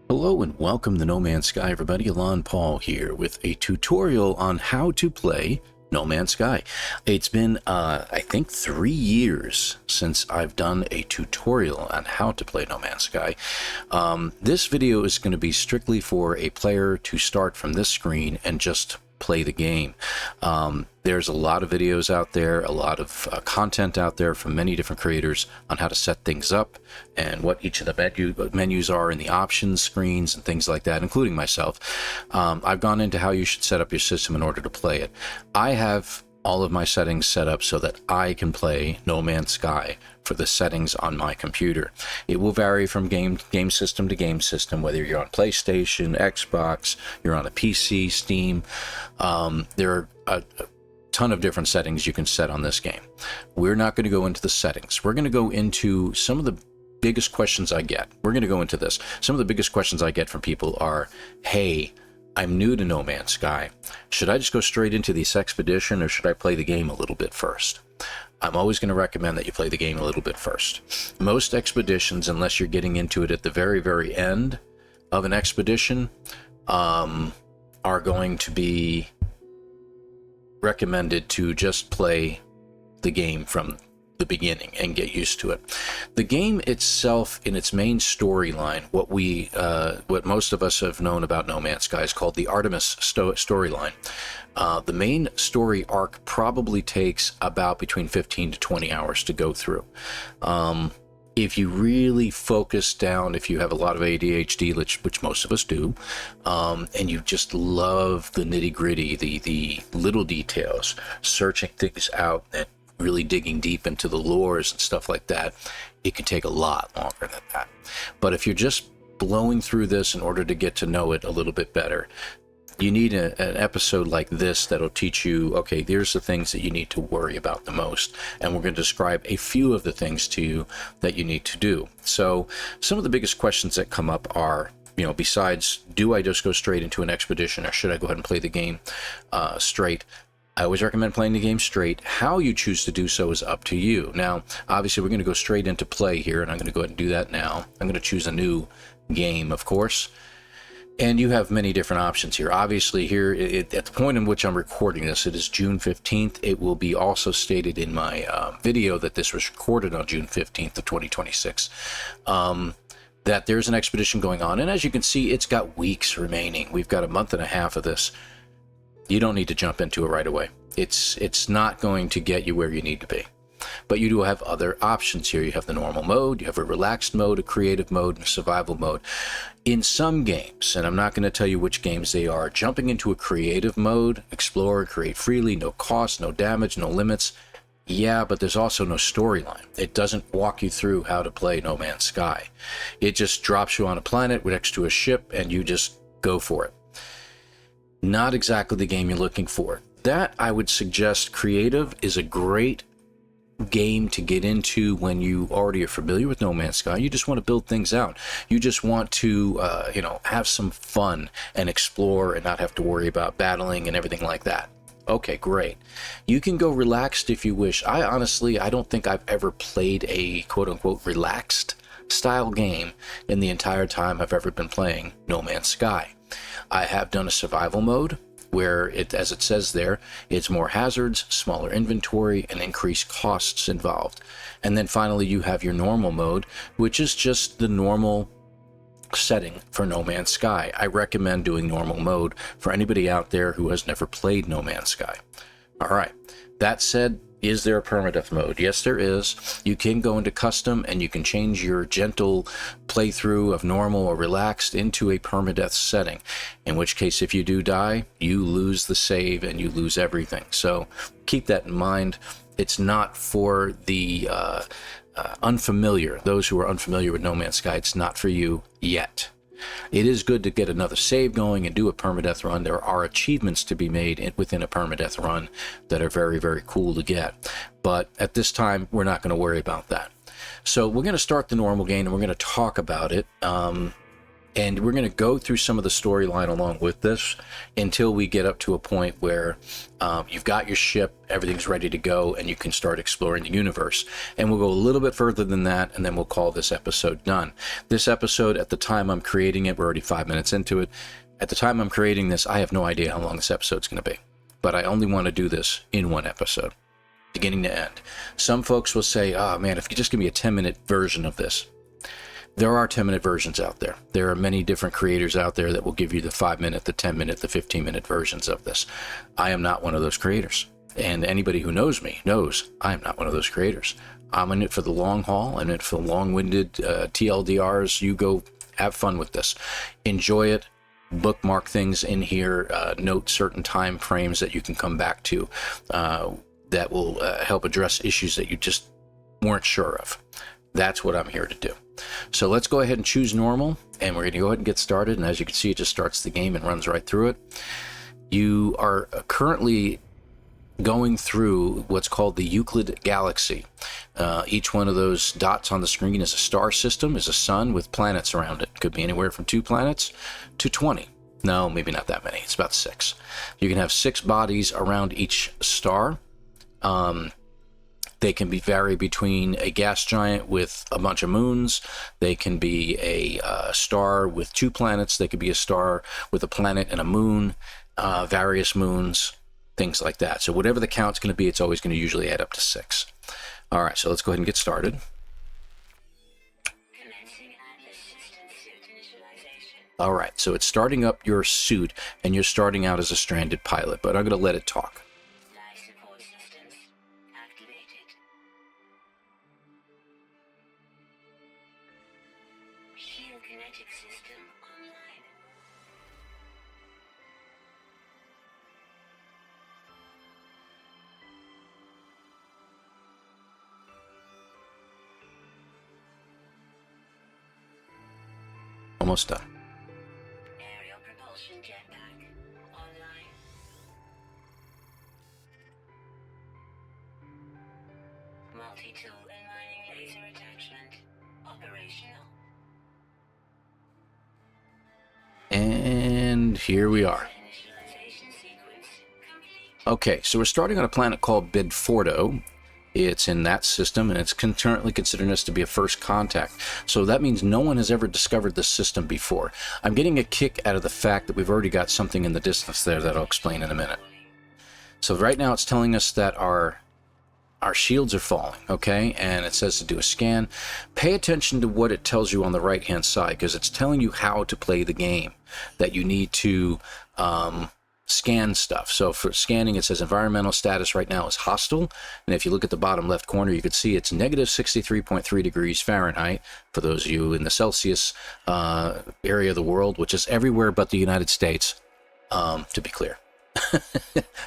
Hello and welcome to No Man's Sky, everybody. ElanPaul here with a tutorial on how to play No Man's Sky. It's been, I think, 3 years since I've done a tutorial on how to play No Man's Sky. This video is going to be strictly for a player to start from this screen and just play the game. There's a lot of videos out there, a lot of content out there from many different creators on how to set things up and what each of the menus are in the options screens and things like that, including myself. I've gone into how you should set up your system in order to play it. I have all of my settings set up so that I can play No Man's Sky for the settings on my computer. It will vary from game system to game system, whether you're on PlayStation, Xbox, you're on a PC, Steam. There are a ton of different settings you can set on this game. We're not going to go into the settings. We're going to go into some of the biggest questions I get. We're going to go into this. Some of the biggest questions I get from people are, hey, I'm new to No Man's Sky. Should I just go straight into this expedition, or should I play the game a little bit first? I'm always going to recommend that you play the game a little bit first. Most expeditions, unless you're getting into it at the very, very end of an expedition, are going to be recommended to just play the game from the beginning and get used to it. The game itself, in its main storyline, what most of us have known about No Man's Sky is called the Artemis storyline. The main story arc probably takes about between 15 to 20 hours to go through. If you really focus down, if you have a lot of ADHD, which most of us do, and you just love the nitty-gritty, the little details, searching things out and really digging deep into the lores and stuff like that, it can take a lot longer than that. But if you're just blowing through this in order to get to know it a little bit better, you need an episode like this that'll teach you, okay, there's the things that you need to worry about the most, and we're going to describe a few of the things to you that you need to do. So some of the biggest questions that come up are, besides, do I just go straight into an expedition, or should I go ahead and play the game straight? I always recommend playing the game straight. How you choose to do so is up to you. Now, obviously, we're going to go straight into play here, and I'm going to go ahead and do that now. I'm going to choose a new game, of course. And you have many different options here. Obviously, here, at the point in which I'm recording this, it is June 15th. It will be also stated in my video that this was recorded on June 15th of 2026. That there's an expedition going on. And as you can see, it's got weeks remaining. We've got a month and a half of this. You don't need to jump into it right away. It's not going to get you where you need to be. But you do have other options here. You have the normal mode, you have a relaxed mode, a creative mode, and a survival mode. In some games, and I'm not going to tell you which games they are, jumping into a creative mode, explore, create freely, no cost, no damage, no limits. Yeah, but there's also no storyline. It doesn't walk you through how to play No Man's Sky. It just drops you on a planet next to a ship, and you just go for it. Not exactly the game you're looking for. That, I would suggest, creative is a great game to get into when you already are familiar with No Man's Sky. You just want to build things out. You just want to, have some fun and explore and not have to worry about battling and everything like that. Okay, great. You can go relaxed if you wish. I don't think I've ever played a quote-unquote relaxed style game in the entire time I've ever been playing No Man's Sky. I have done a survival mode where, as it says there, it's more hazards, smaller inventory, and increased costs involved. And then finally you have your normal mode, which is just the normal setting for No Man's Sky. I recommend doing normal mode for anybody out there who has never played No Man's Sky. All right, that said, is there a permadeath mode? Yes, there is. You can go into custom and you can change your gentle playthrough of normal or relaxed into a permadeath setting. In which case, if you do die, you lose the save and you lose everything. So keep that in mind. It's not for the unfamiliar, those who are unfamiliar with No Man's Sky. It's not for you yet. It is good to get another save going and do a permadeath run. There are achievements to be made within a permadeath run that are very, very cool to get. But at this time, we're not going to worry about that. So we're going to start the normal game and we're going to talk about it. And we're going to go through some of the storyline along with this until we get up to a point where you've got your ship, everything's ready to go, and you can start exploring the universe. And we'll go a little bit further than that, and then we'll call this episode done. This episode, at the time I'm creating it, we're already 5 minutes into it. At the time I'm creating this, I have no idea how long this episode's going to be. But I only want to do this in one episode, beginning to end. Some folks will say, oh man, if you just give me a 10-minute version of this. There are 10-minute versions out there. There are many different creators out there that will give you the 5-minute, the 10-minute, the 15-minute versions of this. I am not one of those creators. And anybody who knows me knows I am not one of those creators. I'm in it for the long haul. I'm in it for the long-winded TLDRs. You go have fun with this. Enjoy it. Bookmark things in here. Note certain time frames that you can come back to that will help address issues that you just weren't sure of. That's what I'm here to do. So let's go ahead and choose normal, and we're going to go ahead and get started. And as you can see, it just starts the game and runs right through it. You are currently going through what's called the Euclid Galaxy. Each one of those dots on the screen is a star system, is a sun with planets around it. Could be anywhere from 2 planets to 20. No, maybe not that many. It's about 6. You can have 6 bodies around each star. They can vary between a gas giant with a bunch of moons. They can be a star with 2 planets. They could be a star with a planet and a moon, various moons, things like that. So whatever the count's going to be, it's always going to usually add up to 6. All right, so let's go ahead and get started. All right, so it's starting up your suit, and you're starting out as a stranded pilot, but I'm going to let it talk. Almost done. Aerial propulsion jetpack online. Multi-tool and mining laser attachment operational. And here we are. Initialization sequence complete. Okay, so we're starting on a planet called Bedfordo. It's in that system, and it's currently considering us to be a first contact. So that means no one has ever discovered this system before. I'm getting a kick out of the fact that we've already got something in the distance there that I'll explain in a minute. So right now it's telling us that our shields are falling, okay? And it says to do a scan. Pay attention to what it tells you on the right-hand side, because it's telling you how to play the game, that you need to scan stuff. So for scanning, it says environmental status right now is hostile. And if you look at the bottom left corner, you can see it's negative 63.3 degrees Fahrenheit for those of you in the Celsius area of the world, which is everywhere but the United States, to be clear.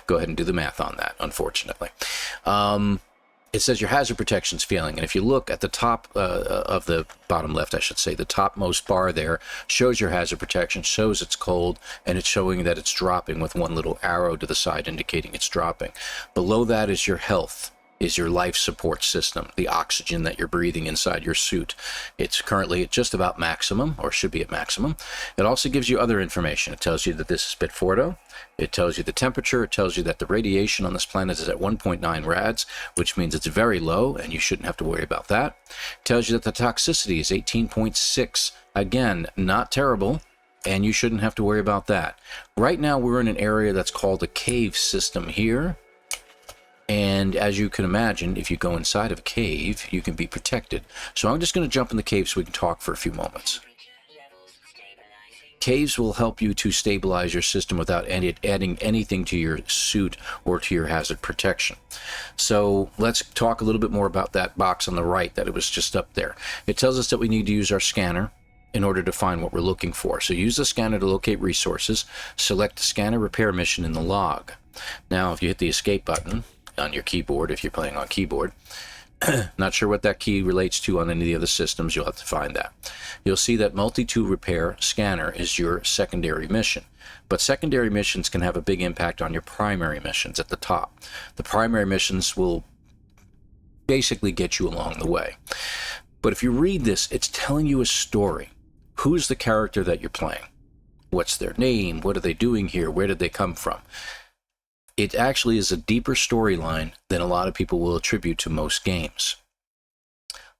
Go ahead and do the math on that, unfortunately. It says your hazard protection's failing, and if you look at the top of the bottom left, I should say, the topmost bar there shows your hazard protection, shows it's cold, and it's showing that it's dropping with one little arrow to the side indicating it's dropping. Below that is your health, is your life support system, the oxygen that you're breathing inside your suit. It's currently at just about maximum, or should be at maximum. It also gives you other information. It tells you that this is Bedfordo. It tells you the temperature. It tells you that the radiation on this planet is at 1.9 rads, which means it's very low, and you shouldn't have to worry about that. It tells you that the toxicity is 18.6. Again, not terrible, and you shouldn't have to worry about that. Right now, we're in an area that's called a cave system here. And as you can imagine, if you go inside of a cave, you can be protected. So I'm just going to jump in the cave so we can talk for a few moments. Caves will help you to stabilize your system without adding anything to your suit or to your hazard protection. So let's talk a little bit more about that box on the right that it was just up there. It tells us that we need to use our scanner in order to find what we're looking for. So use the scanner to locate resources. Select the scanner repair mission in the log. Now, if you hit the escape button on your keyboard, if you're playing on keyboard, not sure what that key relates to on any of the other systems, you'll have to find that. You'll see that multi-tool repair scanner is your secondary mission. But secondary missions can have a big impact on your primary missions at the top. The primary missions will basically get you along the way. But if you read this, it's telling you a story. who's the character that you're playing? What's their name? What are they doing here? Where did they come from? It actually is a deeper storyline than a lot of people will attribute to most games.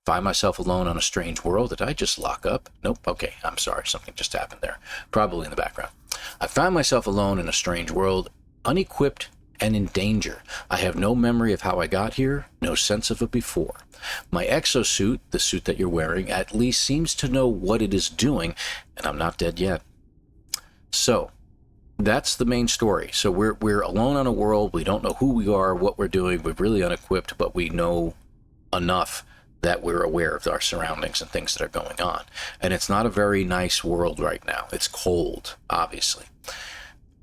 Find myself alone on a strange world. Did I just lock up? Nope. Okay, I'm sorry. Something just happened there. Probably in the background. I found myself alone in a strange world, unequipped and in danger. I have no memory of how I got here, no sense of it before. My exosuit, the suit that you're wearing, at least seems to know what it is doing, and I'm not dead yet. So, that's the main story. So we're alone on a world. We don't know who we are, what we're doing. We're really unequipped, but we know enough that we're aware of our surroundings and things that are going on. And it's not a very nice world right now. It's cold, obviously.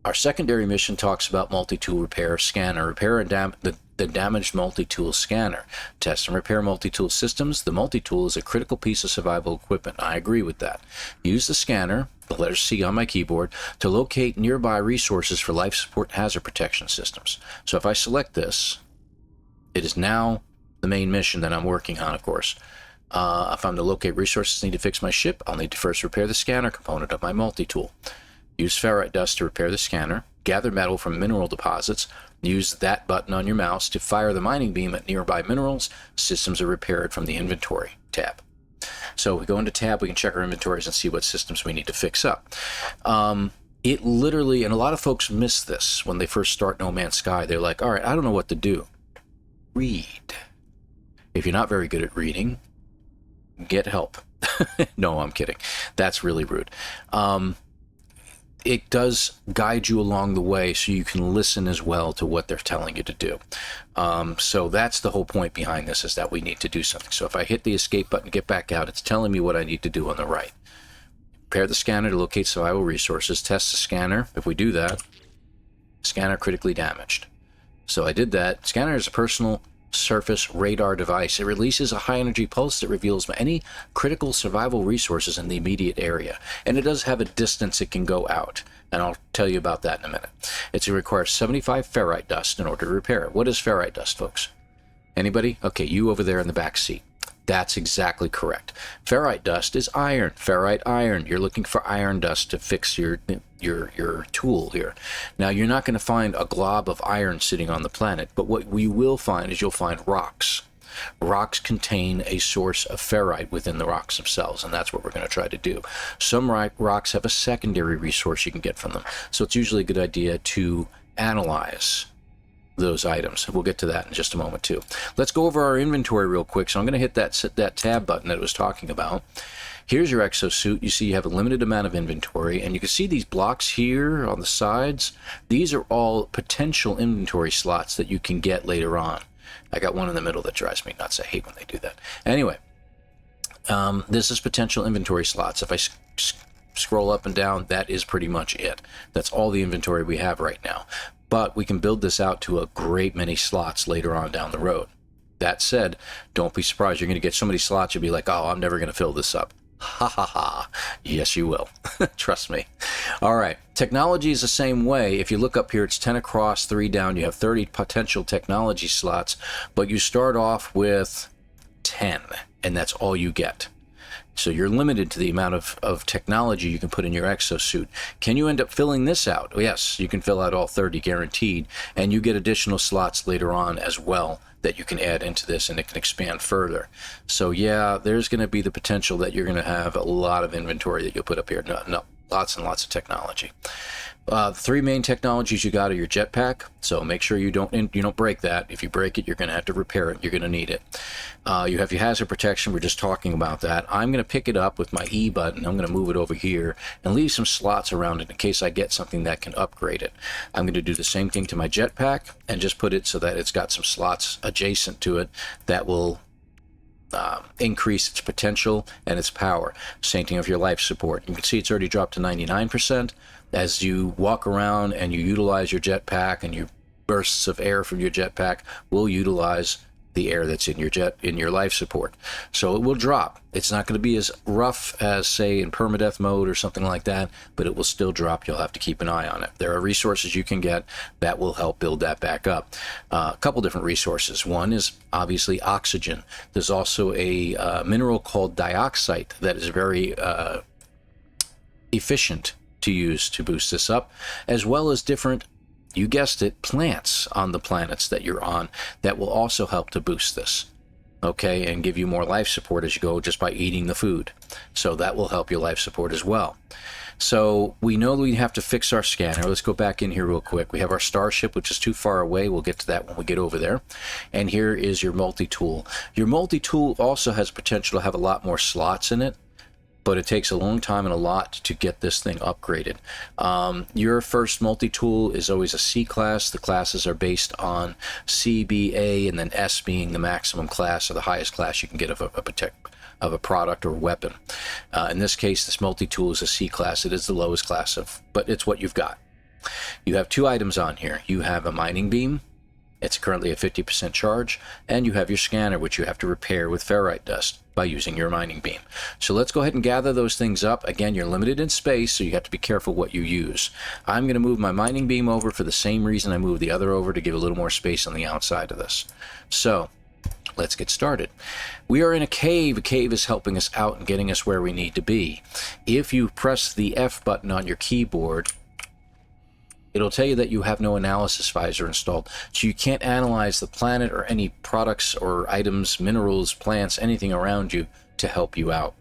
Our secondary mission talks about multi-tool repair scanner. Repair and the damaged multi-tool scanner. Test and repair multi-tool systems. The multi-tool is a critical piece of survival equipment. I agree with that. Use the scanner, the letter C on my keyboard, to locate nearby resources for life support hazard protection systems. So if I select this, it is now the main mission that I'm working on, of course. If I'm to locate resources I need to fix my ship, I'll need to first repair the scanner component of my multi-tool. Use ferrite dust to repair the scanner. Gather metal from mineral deposits. Use that button on your mouse to fire the mining beam at nearby minerals. Systems are repaired from the inventory tab. So we go into tab, we can check our inventories and see what systems we need to fix up. It literally, and a lot of folks miss this when they first start No Man's Sky. They're like, all right, I don't know what to do. Read. If you're not very good at reading, get help. No, I'm kidding. That's really rude. It does guide you along the way so you can listen as well to what they're telling you to do. So that's the whole point behind this, is that we need to do something. So if I hit the escape button, get back out, it's telling me what I need to do on the right. Repair the scanner to locate survival resources. Test the scanner. If we do that, scanner critically damaged. So I did that. Scanner is a personal surface radar device. It releases a high energy pulse that reveals any critical survival resources in the immediate area, and it does have a distance it can go out, and I'll tell you about that in a minute. It requires 75 ferrite dust in order to repair it. What is ferrite dust, folks? Anybody? Okay, you over there in the back seat. That's exactly correct. Ferrite dust is iron. Ferrite iron. You're looking for iron dust to fix your tool here. Now, you're not going to find a glob of iron sitting on the planet, but what we will find is you'll find rocks. Rocks contain a source of ferrite within the rocks themselves, and that's what we're going to try to do. Some rocks have a secondary resource you can get from them, so it's usually a good idea to analyze those items. We'll get to that in just a moment too. Let's go over our inventory real quick. So I'm going to hit that tab button that it was talking about. Here's your exosuit. You see you have a limited amount of inventory, and you can see these blocks here on the sides. These are all potential inventory slots that you can get later on. I got one in the middle that drives me nuts. I hate when they do that. Anyway, this is potential inventory slots. If I scroll up and down, that is pretty much it. That's all the inventory we have right now. But we can build this out to a great many slots later on down the road. That said, don't be surprised. You're going to get so many slots, you'll be like, oh, I'm never going to fill this up. Ha ha ha. Yes, you will. Trust me. All right. Technology is the same way. If you look up here, it's 10 across, 3 down. You have 30 potential technology slots, but you start off with 10, and that's all you get. So you're limited to the amount of technology you can put in your exosuit. Can you end up filling this out? Yes, you can fill out all 30 guaranteed, and you get additional slots later on as well that you can add into this, and it can expand further. So yeah, there's going to be the potential that you're going to have a lot of inventory that you'll put up here. No, lots and lots of technology. The 3 main technologies you got are your jetpack, so make sure you don't break that. If you break it, you're going to have to repair it. You're going to need it. You have your hazard protection. We're just talking about that. I'm going to pick it up with my E button. I'm going to move it over here and leave some slots around it in case I get something that can upgrade it. I'm going to do the same thing to my jetpack and just put it so that it's got some slots adjacent to it that will increase its potential and its power. Same thing of your life support. You can see it's already dropped to 99%. As you walk around and you utilize your jetpack, and your bursts of air from your jetpack will utilize the air that's in your life support. So it will drop. It's not going to be as rough as, say, in permadeath mode or something like that, but it will still drop. You'll have to keep an eye on it. There are resources you can get that will help build that back up. A couple different resources. One is obviously oxygen. There's also a mineral called dioxite that is very efficient to use to boost this up, as well as different, you guessed it, plants on the planets that you're on that will also help to boost this. Okay, and give you more life support as you go just by eating the food. So that will help your life support as well. So we know we have to fix our scanner. Let's go back in here real quick. We have our starship, which is too far away. We'll get to that when we get over there. And here is your multi-tool. Your multi-tool also has potential to have a lot more slots in it, but it takes a long time and a lot to get this thing upgraded. Your first multi-tool is always a C class. The classes are based on C, B, A, and then S being the maximum class or the highest class you can get of a product or weapon. In this case, this multi-tool is a C class. It is the lowest class but it's what you've got. You have two items on here. You have a mining beam. It's currently a 50% charge, and you have your scanner, which you have to repair with ferrite dust by using your mining beam. So let's go ahead and gather those things up. Again, you're limited in space, so you have to be careful what you use. I'm going to move my mining beam over for the same reason I moved the other over, to give a little more space on the outside of this. So let's get started. We are in a cave. A cave is helping us out and getting us where we need to be. If you press the F button on your keyboard, it'll tell you that you have no analysis visor installed, so you can't analyze the planet or any products or items, minerals, plants, anything around you to help you out.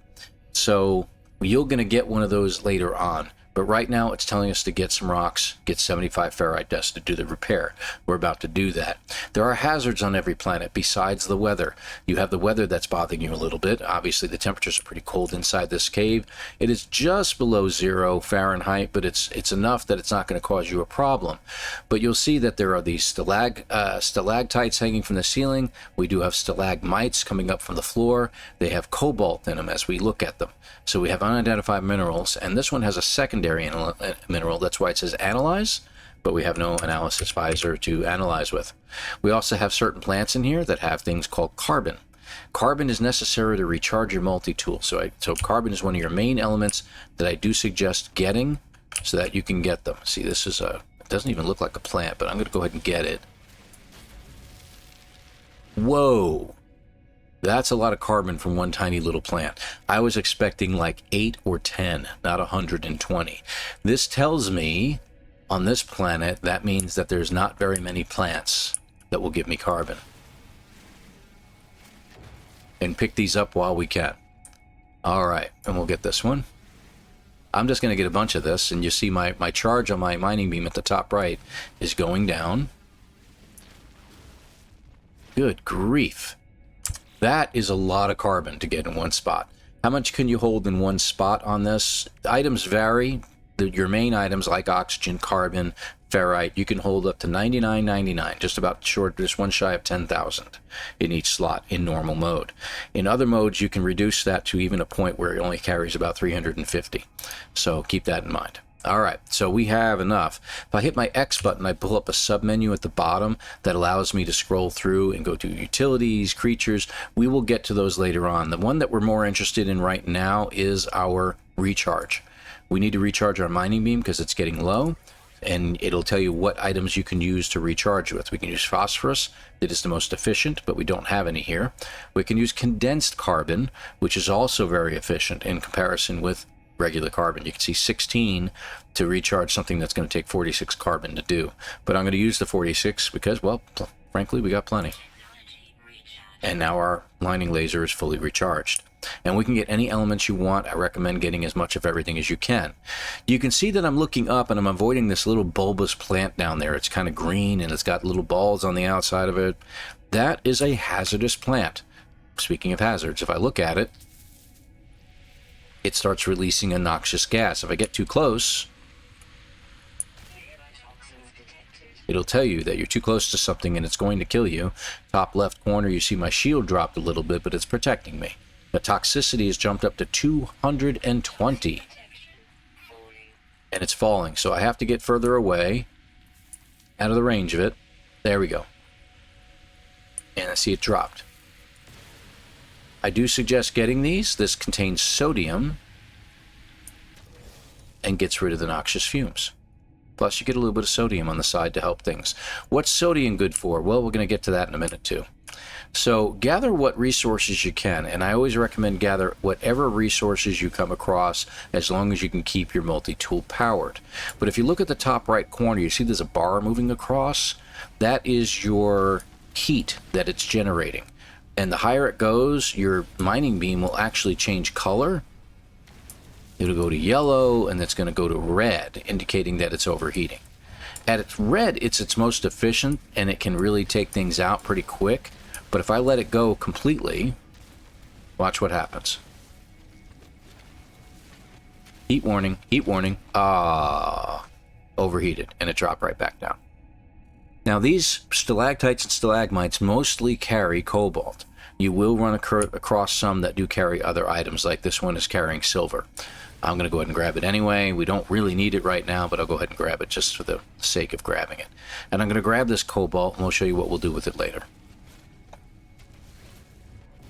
So you're going to get one of those later on. But right now it's telling us to get some rocks, get 75 ferrite dust to do the repair. We're about to do that. There are hazards on every planet besides the weather. You have the weather that's bothering you a little bit. Obviously the temperatures are pretty cold inside this cave. It is just below 0 Fahrenheit, but it's enough that it's not going to cause you a problem. But you'll see that there are these stalactites hanging from the ceiling. We do have stalagmites coming up from the floor. They have cobalt in them as we look at them. So we have unidentified minerals, and this one has a secondary mineral. That's why it says analyze, but we have no analysis visor to analyze with. We also have certain plants in here that have things called carbon. Carbon is necessary to recharge your multi-tool. So carbon is one of your main elements that I do suggest getting so that you can get them. See, this is it doesn't even look like a plant, but I'm going to go ahead and get it. Whoa! That's a lot of carbon from one tiny little plant. I was expecting like 8 or 10, not 120. This tells me on this planet, that means that there's not very many plants that will give me carbon. And pick these up while we can. All right, and we'll get this one. I'm just going to get a bunch of this, and you see my charge on my mining beam at the top right is going down. Good grief. That is a lot of carbon to get in one spot. How much can you hold in one spot on this? The items vary. Your main items like oxygen, carbon, ferrite, you can hold up to 99.99, just one shy of 10,000 in each slot in normal mode. In other modes, you can reduce that to even a point where it only carries about 350. So keep that in mind. All right, so we have enough. If I hit my X button, I pull up a submenu at the bottom that allows me to scroll through and go to utilities, creatures. We will get to those later on. The one that we're more interested in right now is our recharge. We need to recharge our mining beam because it's getting low, and it'll tell you what items you can use to recharge with. We can use phosphorus. It is the most efficient, but we don't have any here. We can use condensed carbon, which is also very efficient in comparison with regular carbon. You can see 16 to recharge something that's going to take 46 carbon to do. But I'm going to use the 46 because, well, frankly, we got plenty. And now our lining laser is fully recharged. And we can get any elements you want. I recommend getting as much of everything as you can. You can see that I'm looking up and I'm avoiding this little bulbous plant down there. It's kind of green and it's got little balls on the outside of it. That is a hazardous plant. Speaking of hazards, if I look at it, it starts releasing a noxious gas. If I get too close, it'll tell you that you're too close to something and it's going to kill you. Top left corner, you see my shield dropped a little bit, but it's protecting me. The toxicity has jumped up to 220. And it's falling, so I have to get further away, out of the range of it. There we go. And I see it dropped. I do suggest getting these. This contains sodium and gets rid of the noxious fumes. Plus, you get a little bit of sodium on the side to help things. What's sodium good for? Well, we're going to get to that in a minute, too. So gather what resources you can, and I always recommend gather whatever resources you come across as long as you can keep your multi-tool powered. But if you look at the top right corner, you see there's a bar moving across. That is your heat that it's generating. And the higher it goes, your mining beam will actually change color. It'll go to yellow, and it's going to go to red, indicating that it's overheating. At its red, it's its most efficient, and it can really take things out pretty quick. But if I let it go completely, watch what happens. Heat warning, heat warning. Overheated, and it dropped right back down. Now, these stalactites and stalagmites mostly carry cobalt. You will run across some that do carry other items, like this one is carrying silver. I'm going to go ahead and grab it anyway. We don't really need it right now, but I'll go ahead and grab it just for the sake of grabbing it. And I'm going to grab this cobalt, and we'll show you what we'll do with it later.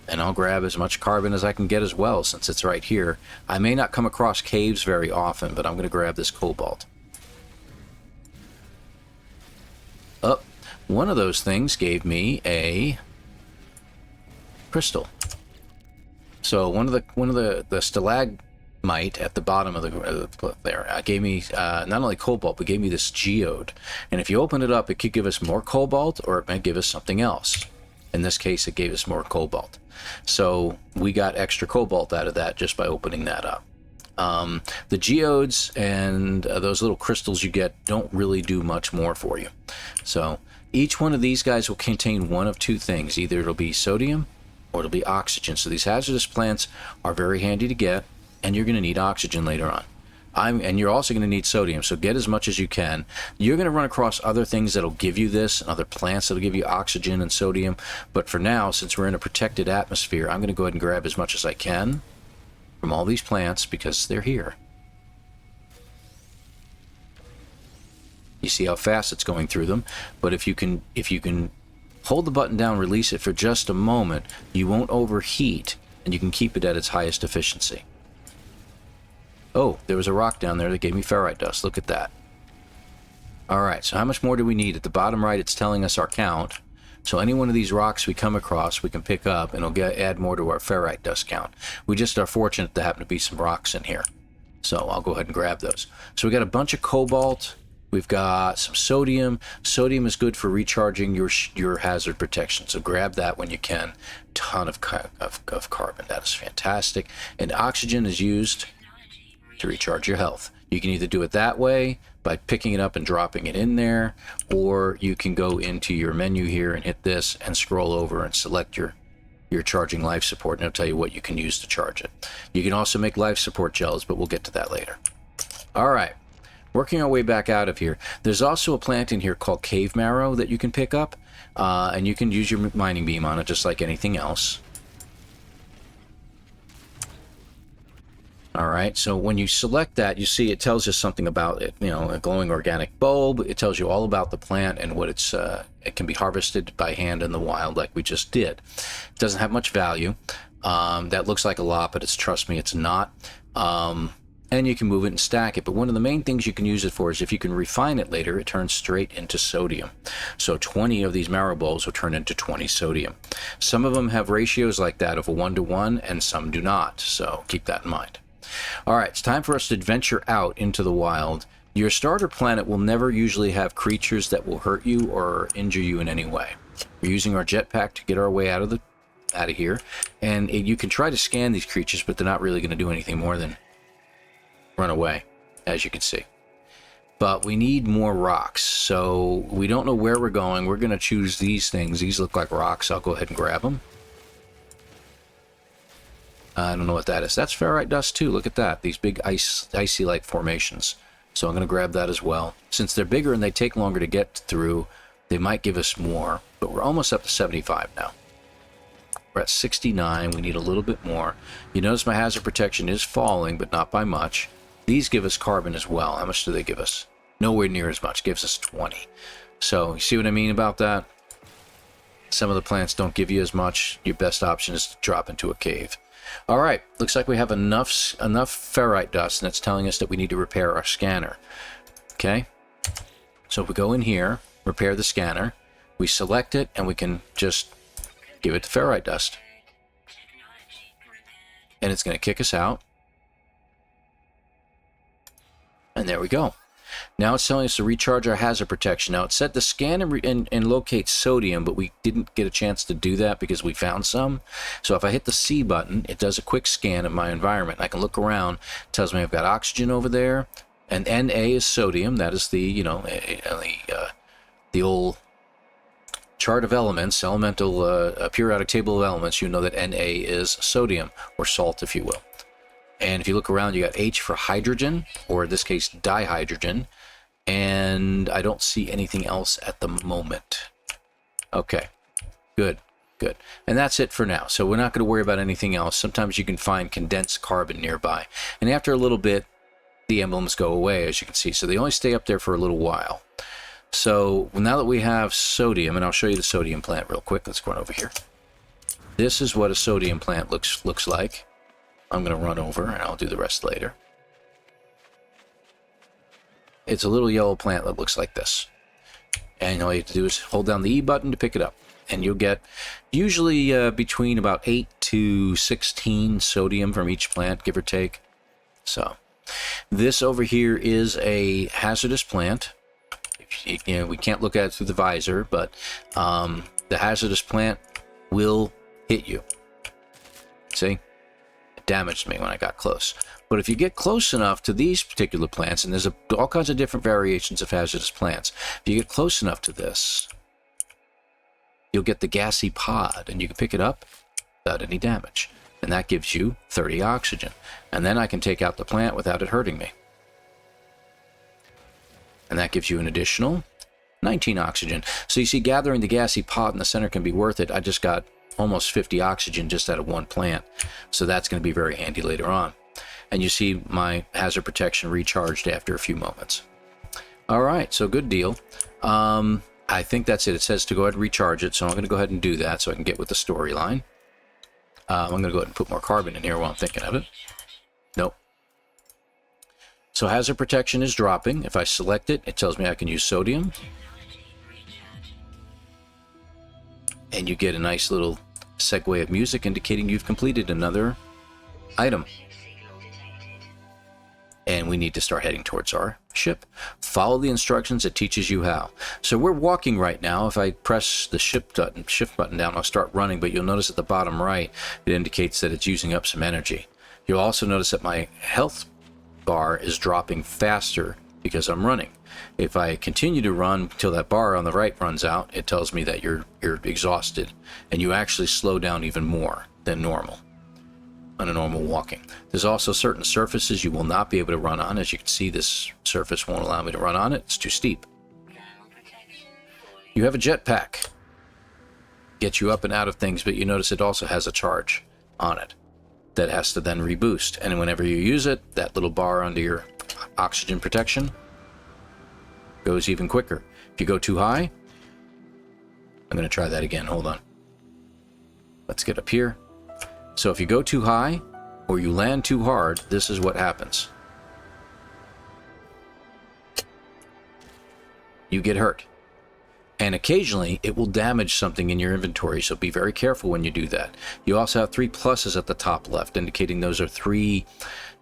And I'll grab as much carbon as I can get as well, since it's right here. I may not come across caves very often, but I'm going to grab this cobalt. Oh, one of those things gave me a crystal. So one of the stalagmite at the bottom of the there gave me not only cobalt, but gave me this geode. And if you open it up, it could give us more cobalt, or it might give us something else. In this case, it gave us more cobalt. So we got extra cobalt out of that just by opening that up. The geodes and those little crystals you get don't really do much more for you. So each one of these guys will contain one of two things. Either it'll be sodium or it'll be oxygen. So these hazardous plants are very handy to get, and you're going to need oxygen later on. And you're also going to need sodium, so get as much as you can. You're going to run across other things that'll give you this, and other plants that'll give you oxygen and sodium. But for now, since we're in a protected atmosphere, I'm going to go ahead and grab as much as I can from all these plants because they're here. You see how fast it's going through them. But if you can hold the button down, release it for just a moment, you won't overheat, and you can keep it at its highest efficiency. Oh, there was a rock down there that gave me ferrite dust. Look at that. Alright, so how much more do we need? At the bottom right, it's telling us our count. So any one of these rocks we come across, we can pick up, and it'll add more to our ferrite dust count. We just are fortunate to happen to be some rocks in here. So I'll go ahead and grab those. So we got a bunch of cobalt. We've got some sodium. Sodium is good for recharging your hazard protection, so grab that when you can. Ton of carbon. That is fantastic. And oxygen is used to recharge your health. You can either do it that way by picking it up and dropping it in there, or you can go into your menu here and hit this and scroll over and select your charging life support, and it'll tell you what you can use to charge it. You can also make life support gels, but we'll get to that later. All right, working our way back out of here. There's also a plant in here called cave marrow that you can pick up, and you can use your mining beam on it just like anything else. All right, so when you select that, you see it tells you something about it. You know, a glowing organic bulb. It tells you all about the plant and what it can be harvested by hand in the wild, like we just did. It doesn't have much value. That looks like a lot, but trust me, it's not. And you can move it and stack it. But one of the main things you can use it for is if you can refine it later, it turns straight into sodium. So 20 of these marrow bulbs will turn into 20 sodium. Some of them have ratios like that of a 1-to-1, and some do not. So keep that in mind. All right, it's time for us to venture out into the wild. Your starter planet will never usually have creatures that will hurt you or injure you in any way. We're using our jetpack to get our way out of here, and you can try to scan these creatures, but they're not really going to do anything more than run away, as you can see. But we need more rocks, so we don't know where we're going. We're going to choose these things. These look like rocks. I'll go ahead and grab them. I don't know what that is. That's ferrite dust too. Look at that. These big icy-like formations. So I'm going to grab that as well. Since they're bigger and they take longer to get through, they might give us more. But we're almost up to 75 now. We're at 69. We need a little bit more. You notice my hazard protection is falling, but not by much. These give us carbon as well. How much do they give us? Nowhere near as much. Gives us 20. So you see what I mean about that? Some of the plants don't give you as much. Your best option is to drop into a cave. All right, looks like we have enough ferrite dust, and it's telling us that we need to repair our scanner. Okay, So if we go in here, repair the scanner, we select it, and we can just give it the ferrite dust. And it's going to kick us out. And there we go. Now it's telling us to recharge our hazard protection. Now it said to scan and locate sodium, but we didn't get a chance to do that because we found some. So if I hit the C button, it does a quick scan of my environment. I can look around. It tells me I've got oxygen over there, and Na is sodium. That is the, you know, the old chart of elements, elemental periodic table of elements. You know that Na is sodium, or salt, if you will. And if you look around, you got H for hydrogen, or in this case, dihydrogen. And I don't see anything else at the moment. Okay, good, good. And that's it for now. So we're not going to worry about anything else. Sometimes you can find condensed carbon nearby. And after a little bit, the emblems go away, as you can see. So they only stay up there for a little while. So now that we have sodium, and I'll show you the sodium plant real quick. Let's go on over here. This is what a sodium plant looks like. I'm going to run over, and I'll do the rest later. It's a little yellow plant that looks like this. And all you have to do is hold down the E button to pick it up. And you'll get usually between about 8 to 16 sodium from each plant, give or take. So this over here is a hazardous plant. You know, we can't look at it through the visor, but the hazardous plant will hit you. See? Damaged me when I got close. But if you get close enough to these particular plants, and there's all kinds of different variations of hazardous plants, if you get close enough to this, you'll get the gassy pod, and you can pick it up without any damage. And that gives you 30 oxygen. And then I can take out the plant without it hurting me. And that gives you an additional 19 oxygen. So you see, gathering the gassy pod in the center can be worth it. I just got almost 50 oxygen just out of one plant. So that's going to be very handy later on. And you see my hazard protection recharged after a few moments. All right, so good deal. I think that's it. It says to go ahead and recharge it, so I'm going to go ahead and do that so I can get with the storyline. I'm going to go ahead and put more carbon in here while I'm thinking of it. Nope. So hazard protection is dropping. If I select it, it tells me I can use sodium. And you get a nice little segue of music indicating you've completed another item. And we need to start heading towards our ship. Follow the instructions, it teaches you how. So we're walking right now. If I press the shift button down, I'll start running, but you'll notice at the bottom right, it indicates that it's using up some energy. You'll also notice that my health bar is dropping faster because I'm running. If I continue to run until that bar on the right runs out, it tells me that you're exhausted, and you actually slow down even more than normal on a normal walking. There's also certain surfaces you will not be able to run on. As you can see, this surface won't allow me to run on it. It's too steep. You have a jetpack. Gets you up and out of things, but you notice it also has a charge on it that has to then reboost. And whenever you use it, that little bar under your oxygen protection goes even quicker. If you go too high, I'm going to try that again. Hold on. Let's get up here. So if you go too high or you land too hard, this is what happens. You get hurt. And occasionally it will damage something in your inventory, so be very careful when you do that. You also have 3 pluses at the top left, indicating those are 3,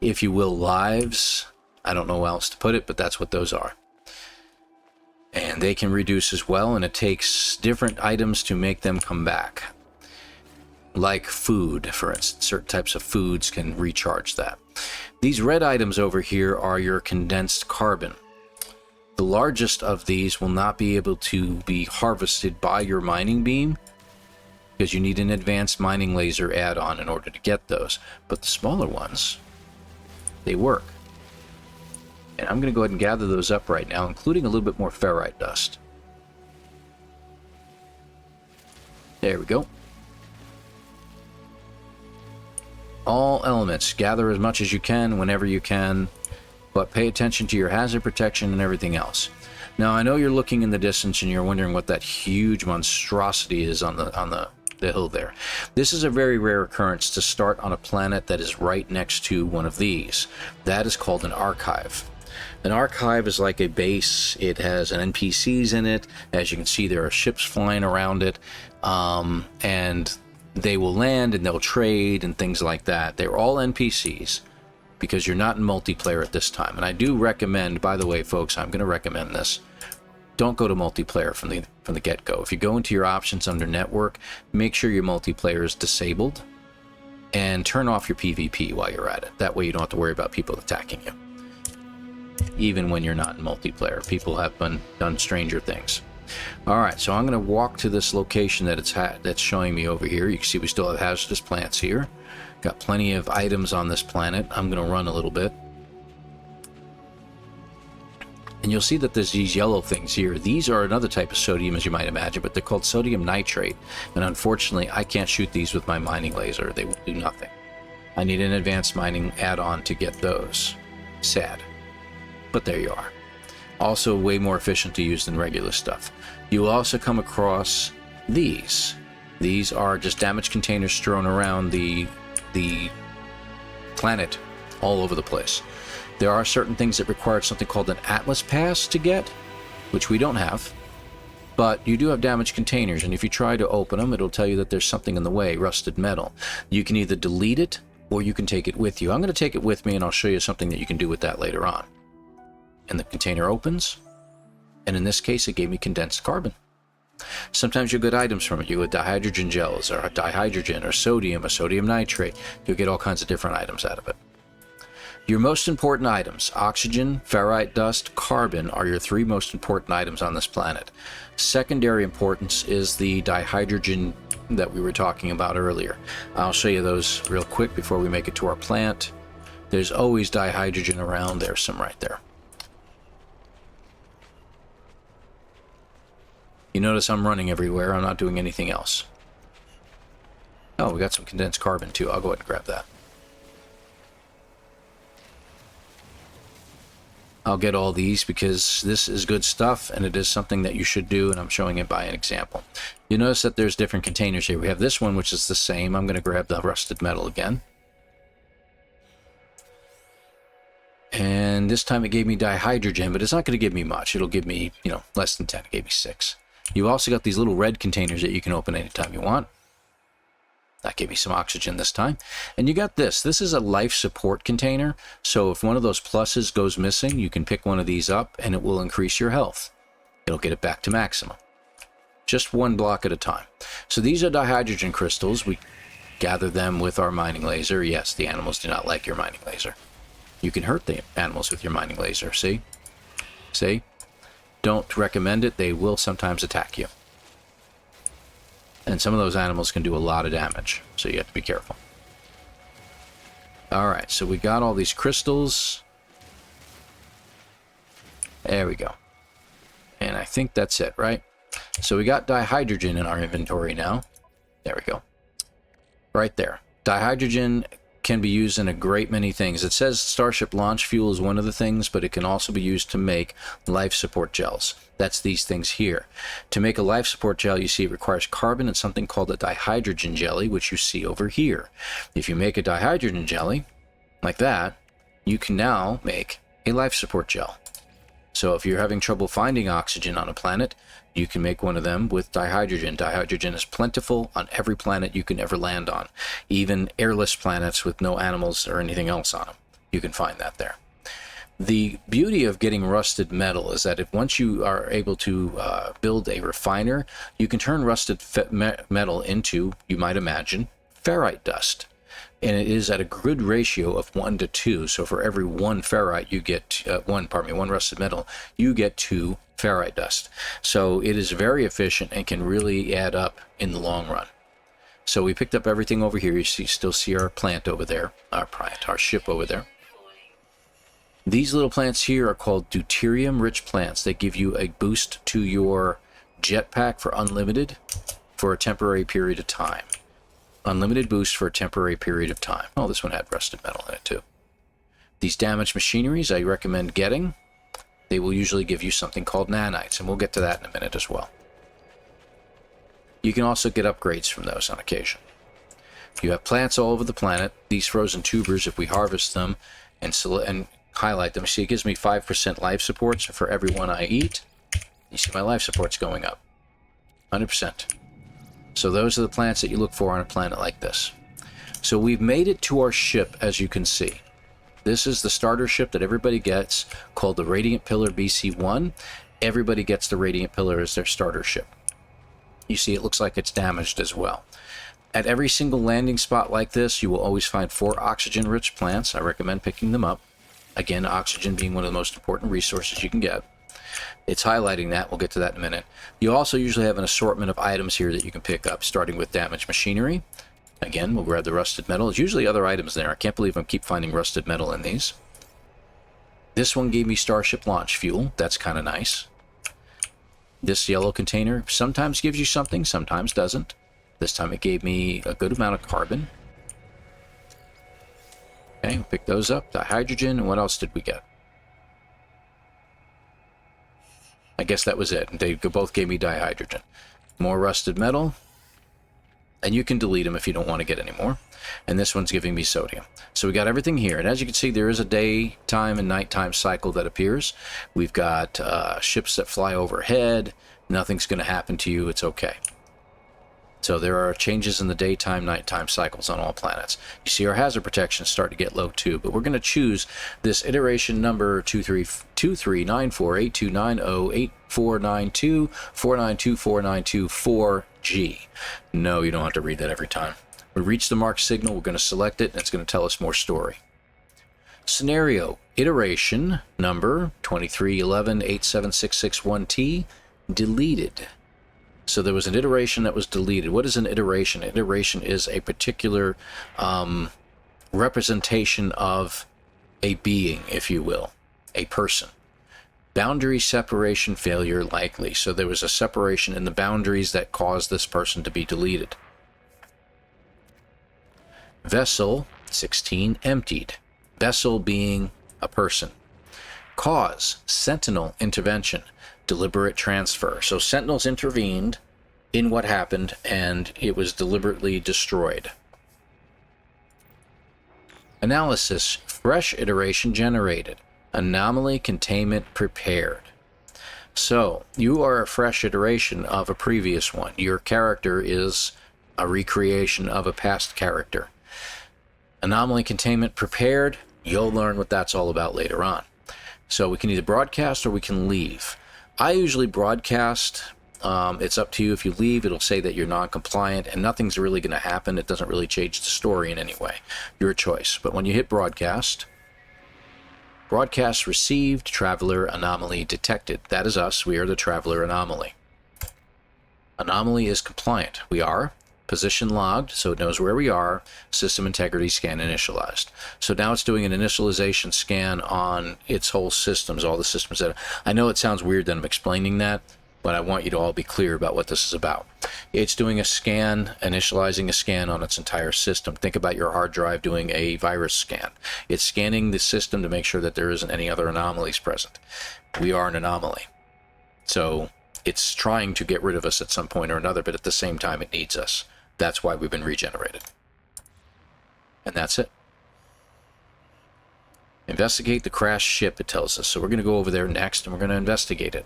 if you will, lives. I don't know how else to put it, but that's what those are. And they can reduce as well, and it takes different items to make them come back. Like food, for instance. Certain types of foods can recharge that. These red items over here are your condensed carbon. The largest of these will not be able to be harvested by your mining beam because you need an advanced mining laser add-on in order to get those. But the smaller ones, they work. And I'm going to go ahead and gather those up right now, including a little bit more ferrite dust. There we go. All elements. Gather as much as you can, whenever you can, but pay attention to your hazard protection and everything else. Now, I know you're looking in the distance and you're wondering what that huge monstrosity is on the hill there. This is a very rare occurrence to start on a planet that is right next to one of these. That is called an archive. An archive is like a base. It has an NPCs in it. As you can see, there are ships flying around it, and they will land and they'll trade and things like that. They're all NPCs because you're not in multiplayer at this time. And I do recommend, by the way, folks, I'm going to recommend this. Don't go to multiplayer from the get-go. If you go into your options under network, make sure your multiplayer is disabled and turn off your PvP while you're at it. That way you don't have to worry about people attacking you. Even when you're not in multiplayer, people have done stranger things. All right, so I'm going to walk to this location that that's showing me over here. You can see we still have hazardous plants here. Got plenty of items on this planet. I'm going to run a little bit. And you'll see that there's these yellow things here. These are another type of sodium, as you might imagine, but they're called sodium nitrate. And unfortunately, I can't shoot these with my mining laser. They will do nothing. I need an advanced mining add-on to get those. Sad. But there you are. Also way more efficient to use than regular stuff. You will also come across these. These are just damaged containers strewn around the planet all over the place. There are certain things that require something called an Atlas Pass to get, which we don't have. But you do have damaged containers, and if you try to open them, it'll tell you that there's something in the way, rusted metal. You can either delete it, or you can take it with you. I'm going to take it with me, and I'll show you something that you can do with that later on. And the container opens, and in this case, it gave me condensed carbon. Sometimes you'll get items from it. You get dihydrogen gels, or dihydrogen, or sodium nitrate. You'll get all kinds of different items out of it. Your most important items, oxygen, ferrite dust, carbon, are your three most important items on this planet. Secondary importance is the dihydrogen that we were talking about earlier. I'll show you those real quick before we make it to our plant. There's always dihydrogen around. There's some right there. You notice I'm running everywhere. I'm not doing anything else. Oh, we got some condensed carbon too. I'll go ahead and grab that. I'll get all these because this is good stuff and it is something that you should do, and I'm showing it by an example. You notice that there's different containers here. We have this one, which is the same. I'm going to grab the rusted metal again. And this time it gave me dihydrogen, but it's not going to give me much. It'll give me, less than 10. It gave me 6. You've also got these little red containers that you can open anytime you want. That gave me some oxygen this time. And you got this. This is a life support container. So if one of those pluses goes missing, you can pick one of these up and it will increase your health. It'll get it back to maximum. Just one block at a time. So these are dihydrogen crystals. We gather them with our mining laser. Yes, the animals do not like your mining laser. You can hurt the animals with your mining laser. See? See? Don't recommend it. They will sometimes attack you. And some of those animals can do a lot of damage, so you have to be careful. Alright, so we got all these crystals. There we go. And I think that's it, right? So we got dihydrogen in our inventory now. There we go. Right there. Dihydrogen can be used in a great many things. It says Starship launch fuel is one of the things, but it can also be used to make life support gels. That's these things here. To make a life support gel, you see it requires carbon and something called a dihydrogen jelly, which you see over here. If you make a dihydrogen jelly, like that, you can now make a life support gel. So if you're having trouble finding oxygen on a planet, you can make one of them with dihydrogen. Dihydrogen is plentiful on every planet you can ever land on. Even airless planets with no animals or anything else on them. You can find that there. The beauty of getting rusted metal is that if once you are able to build a refiner, you can turn rusted metal into, you might imagine, ferrite dust. And it is at a good ratio of 1 to 2. So for every 1 ferrite, you get one rusted metal, you get 2 ferrite dust. So it is very efficient and can really add up in the long run. So we picked up everything over here. You still see our plant over there, our ship over there. These little plants here are called deuterium-rich plants. They give you a boost to your jetpack for unlimited for a temporary period of time. Unlimited boost for a temporary period of time. Oh, this one had rusted metal in it too. These damaged machineries I recommend getting. They will usually give you something called nanites, and we'll get to that in a minute as well. You can also get upgrades from those on occasion. You have plants all over the planet. These frozen tubers, if we harvest them and highlight them. See, it gives me 5% life supports for every one I eat. You see my life supports going up. 100%. So those are the plants that you look for on a planet like this. So we've made it to our ship, as you can see. This is the starter ship that everybody gets, called the Radiant Pillar BC-1. Everybody gets the Radiant Pillar as their starter ship. You see it looks like it's damaged as well. At every single landing spot like this, you will always find 4 oxygen-rich plants. I recommend picking them up. Again, oxygen being one of the most important resources you can get. It's highlighting that. We'll get to that in a minute. You also usually have an assortment of items here that you can pick up, starting with damaged machinery. Again, we'll grab the rusted metal. There's usually other items there. I can't believe I keep finding rusted metal in these. This one gave me Starship launch fuel. That's kind of nice. This yellow container sometimes gives you something, sometimes doesn't. This time it gave me a good amount of carbon. Okay, we'll pick those up. Dihydrogen, and what else did we get? I guess that was it. They both gave me dihydrogen. More rusted metal. And you can delete them if you don't want to get any more. And this one's giving me sodium. So we got everything here. And as you can see, there is a daytime and nighttime cycle that appears. We've got ships that fly overhead. Nothing's going to happen to you. It's okay. So there are changes in the daytime, nighttime cycles on all planets. You see our hazard protection start to get low too, but we're going to choose this iteration number 2394829084924924924924G. No, you don't have to read that every time. We reach the marked signal, we're going to select it, and it's going to tell us more story. Scenario, iteration number 2311876661T, deleted. So there was an iteration that was deleted. What is an iteration? An iteration is a particular representation of a being, if you will, a person. Boundary separation failure likely. So there was a separation in the boundaries that caused this person to be deleted. Vessel 16 emptied. Vessel being a person. Cause Sentinel intervention. Deliberate transfer. So Sentinels intervened in what happened and it was deliberately destroyed. Analysis. Fresh iteration generated. Anomaly containment prepared. So you are a fresh iteration of a previous one. Your character is a recreation of a past character. Anomaly containment prepared. You'll learn what that's all about later on. So we can either broadcast or we can leave. I usually broadcast. It's up to you. If you leave, it'll say that you're non-compliant and nothing's really going to happen. It doesn't really change the story in any way. Your choice. But when you hit broadcast, broadcast received, traveler anomaly detected. That is us. We are the traveler anomaly. Anomaly is compliant. We are. Position logged, so it knows where we are. System integrity scan initialized. So now it's doing an initialization scan on its whole systems, all the systems that... I know it sounds weird that I'm explaining that, but I want you to all be clear about what this is about. It's doing a scan, initializing a scan on its entire system. Think about your hard drive doing a virus scan. It's scanning the system to make sure that there isn't any other anomalies present. We are an anomaly. So it's trying to get rid of us at some point or another, but at the same time it needs us. That's why we've been regenerated. And that's it. Investigate the crashed ship, it tells us. So we're going to go over there next and we're going to investigate it.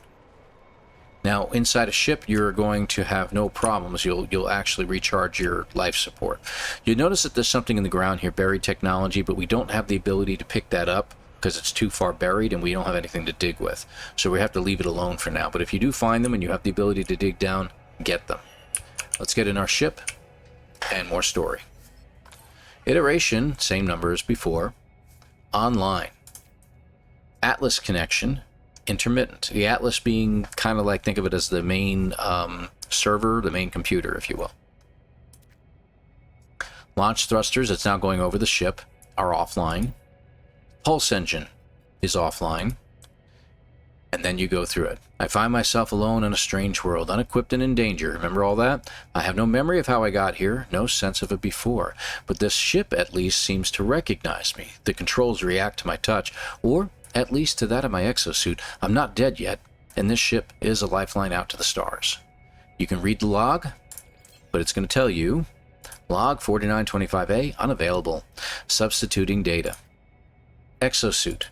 Now, inside a ship, you're going to have no problems. You'll actually recharge your life support. You'll notice that there's something in the ground here, buried technology, but we don't have the ability to pick that up because it's too far buried and we don't have anything to dig with. So we have to leave it alone for now. But if you do find them and you have the ability to dig down, get them. Let's get in our ship and more story. Iteration, same number as before. Online. Atlas connection, intermittent. The Atlas being kind of like, think of it as the main server, the main computer, if you will. Launch thrusters, it's now going over the ship, are offline. Pulse engine is offline. And then you go through it. I find myself alone in a strange world, unequipped and in danger. Remember all that? I have no memory of how I got here, no sense of it before. But this ship at least seems to recognize me. The controls react to my touch, or at least to that of my exosuit. I'm not dead yet, and this ship is a lifeline out to the stars. You can read the log, but it's going to tell you, log 4925A, unavailable. Substituting data. Exosuit.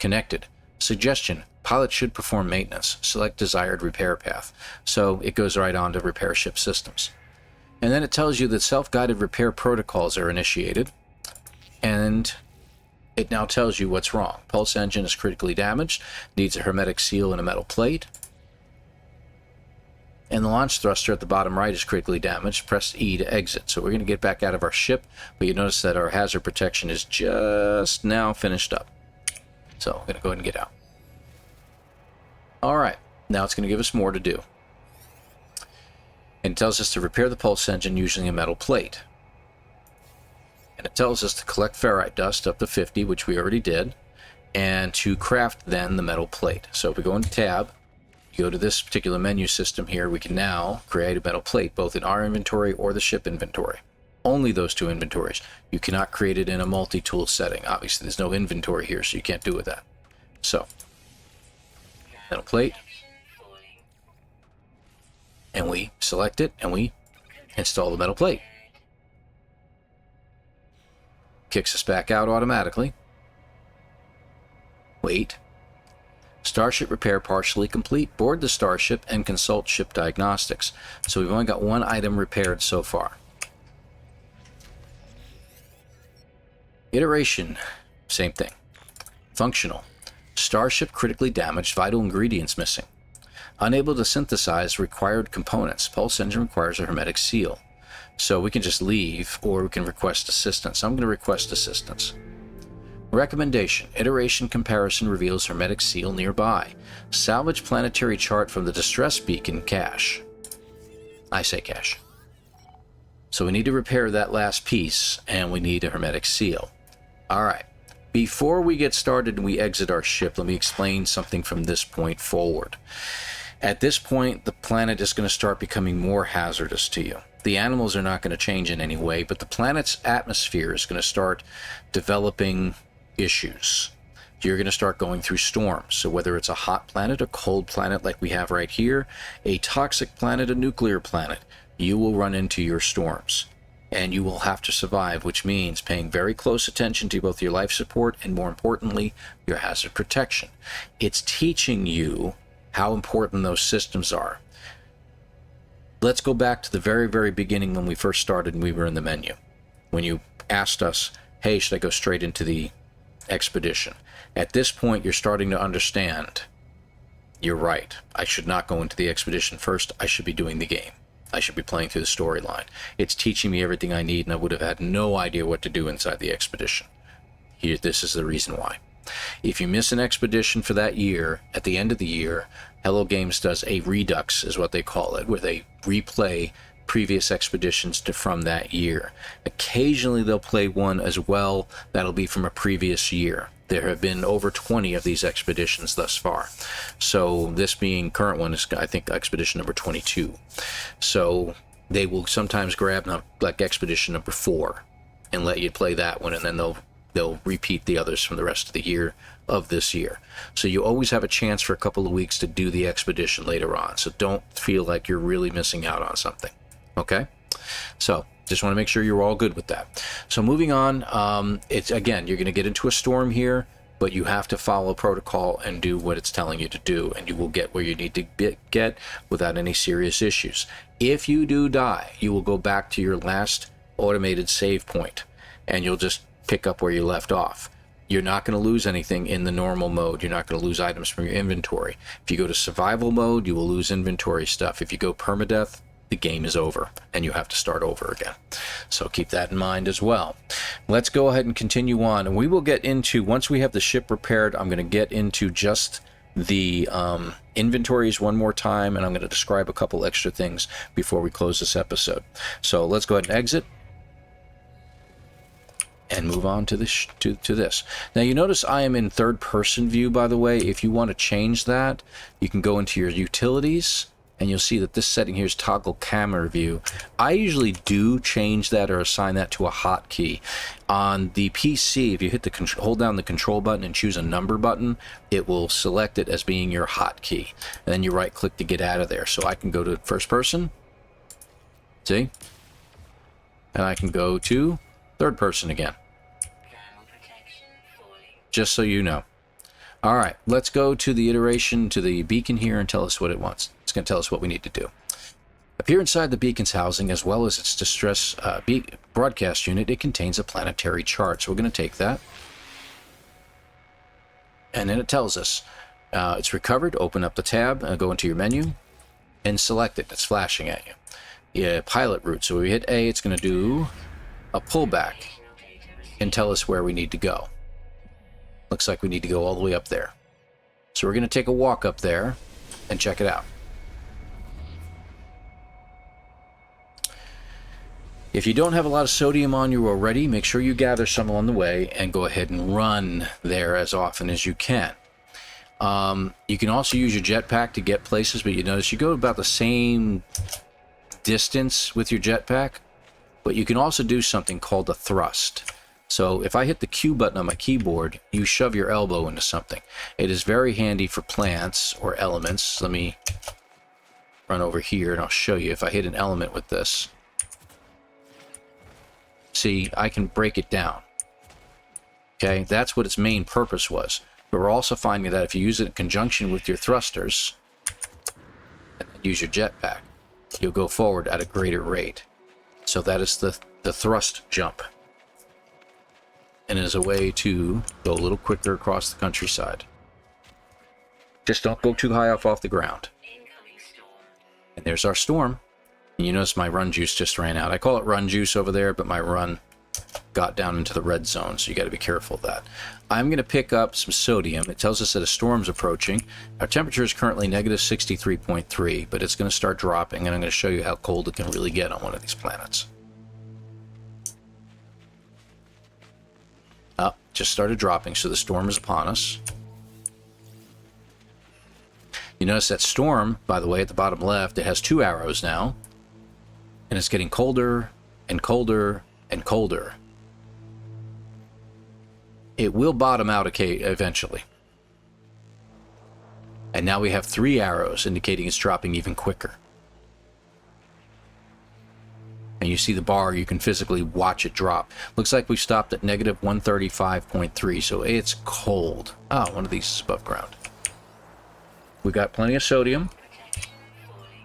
Connected. Suggestion. Pilot should perform maintenance. Select desired repair path. So it goes right on to repair ship systems. And then it tells you that self-guided repair protocols are initiated. And it now tells you what's wrong. Pulse engine is critically damaged. Needs a hermetic seal and a metal plate. And the launch thruster at the bottom right is critically damaged. Press E to exit. So we're going to get back out of our ship. But you notice that our hazard protection is just now finished up. So I'm going to go ahead and get out. Alright, now it's going to give us more to do. And it tells us to repair the pulse engine using a metal plate. And it tells us to collect ferrite dust up to 50, which we already did, and to craft then the metal plate. So if we go into tab, you go to this particular menu system here, we can now create a metal plate, both in our inventory or the ship inventory. Only those two inventories. You cannot create it in a multi-tool setting. Obviously, there's no inventory here, so you can't do with that. So, metal plate, and we select it, and we install the metal plate. Kicks us back out automatically. Wait. Starship repair partially complete. Board the starship and consult ship diagnostics. So we've only got one item repaired so far. Iteration, same thing. Functional. Starship critically damaged, vital ingredients missing. Unable to synthesize required components. Pulse engine requires a hermetic seal. So we can just leave, or we can request assistance. I'm going to request assistance. Recommendation. Iteration comparison reveals hermetic seal nearby. Salvage planetary chart from the distress beacon cache. I say cache. So we need to repair that last piece, and we need a hermetic seal. Alright. Before we get started and we exit our ship, let me explain something from this point forward. At this point, the planet is going to start becoming more hazardous to you. The animals are not going to change in any way, but the planet's atmosphere is going to start developing issues. You're going to start going through storms. So whether it's a hot planet, a cold planet like we have right here, a toxic planet, a nuclear planet, you will run into your storms. And you will have to survive, which means paying very close attention to both your life support and, more importantly, your hazard protection. It's teaching you how important those systems are. Let's go back to the very, very beginning when we first started and we were in the menu. When you asked us, hey, should I go straight into the expedition? At this point, you're starting to understand, you're right. I should not go into the expedition first. I should be doing the game. I should be playing through the storyline. It's teaching me everything I need, and I would have had no idea what to do inside the expedition. Here, this is the reason why. If you miss an expedition for that year, at the end of the year, Hello Games does a redux, is what they call it, where they replay previous expeditions from that year. Occasionally they'll play one as well that'll be from a previous year. There have been over 20 of these expeditions thus far. So this being current one is, I think, expedition number 22. So they will sometimes grab like expedition number 4 and let you play that one, and then they'll repeat the others from the rest of the year of this year. So you always have a chance for a couple of weeks to do the expedition later on. So don't feel like you're really missing out on something. Okay? So just want to make sure you're all good with that. So moving on, it's again, you're going to get into a storm here, but you have to follow protocol and do what it's telling you to do, and you will get where you need to get without any serious issues. If you do die, you will go back to your last automated save point, and you'll just pick up where you left off. You're not going to lose anything in the normal mode. You're not going to lose items from your inventory. If you go to survival mode, you will lose inventory stuff. If you go permadeath, the game is over and you have to start over again. So keep that in mind as well. Let's go ahead and continue on, and we will get into, once we have the ship repaired, I'm going to get into just the inventories one more time, and I'm going to describe a couple extra things before we close this episode. So let's go ahead and exit and move on to this. Now you notice I am in third person view, by the way. If you want to change that, you can go into your utilities, and you'll see that this setting here is toggle camera view. I usually do change that or assign that to a hotkey. On the PC, if you hit the hold down the control button and choose a number button, it will select it as being your hotkey. And then you right click to get out of there. So I can go to first person, see? And I can go to third person again. Just so you know. All right, let's go to the iteration, to the beacon here, and tell us what it wants. It's going to tell us what we need to do. Appear inside the beacon's housing, as well as its distress broadcast unit. It contains a planetary chart. So we're going to take that. And then it tells us it's recovered. Open up the tab, go into your menu, and select it. It's flashing at you. Yeah, pilot route. So we hit A, it's going to do a pullback and tell us where we need to go. Looks like we need to go all the way up there. So we're going to take a walk up there and check it out. If you don't have a lot of sodium on you already, make sure you gather some along the way and go ahead and run there as often as you can. You can also use your jetpack to get places, but you notice you go about the same distance with your jetpack, but you can also do something called a thrust. So if I hit the Q button on my keyboard, you shove your elbow into something. It is very handy for plants or elements. Let me run over here and I'll show you. If I hit an element with this, see, I can break it down. Okay, that's what its main purpose was. But we're also finding that if you use it in conjunction with your thrusters and use your jetpack, you'll go forward at a greater rate. So that is the thrust jump. And it is a way to go a little quicker across the countryside. Just don't go too high off the ground. And there's our storm. And you notice my run juice just ran out. I call it run juice over there, but my run got down into the red zone, so you got to be careful of that. I'm going to pick up some sodium. It tells us that a storm's approaching. Our temperature is currently negative 63.3, but it's going to start dropping, and I'm going to show you how cold it can really get on one of these planets. Just started dropping, so the storm is upon us. You notice that storm, by the way, at the bottom left, it has 2 arrows now, and it's getting colder and colder and colder. It will bottom out eventually. And now we have 3 arrows indicating it's dropping even quicker. And you see the bar, you can physically watch it drop. Looks like we've stopped at negative 135.3, so it's cold. One of these is above ground. We got plenty of sodium,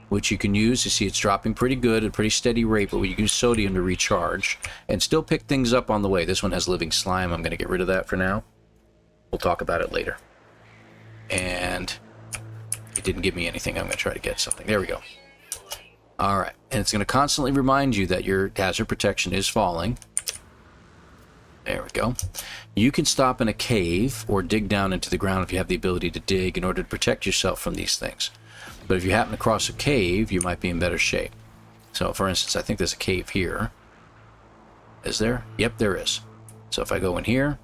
which you can use. You see it's dropping pretty good at a pretty steady rate, but we use sodium to recharge and still pick things up on the way. This one has living slime. I'm going to get rid of that for now. We'll talk about it later. And it didn't give me anything. I'm going to try to get something. There we go. All right, and it's going to constantly remind you that your hazard protection is falling. There we go. You can stop in a cave or dig down into the ground if you have the ability to dig in order to protect yourself from these things. But if you happen to cross a cave, you might be in better shape. So, for instance, I think there's a cave here. Is there? Yep, there is. So if I go in here,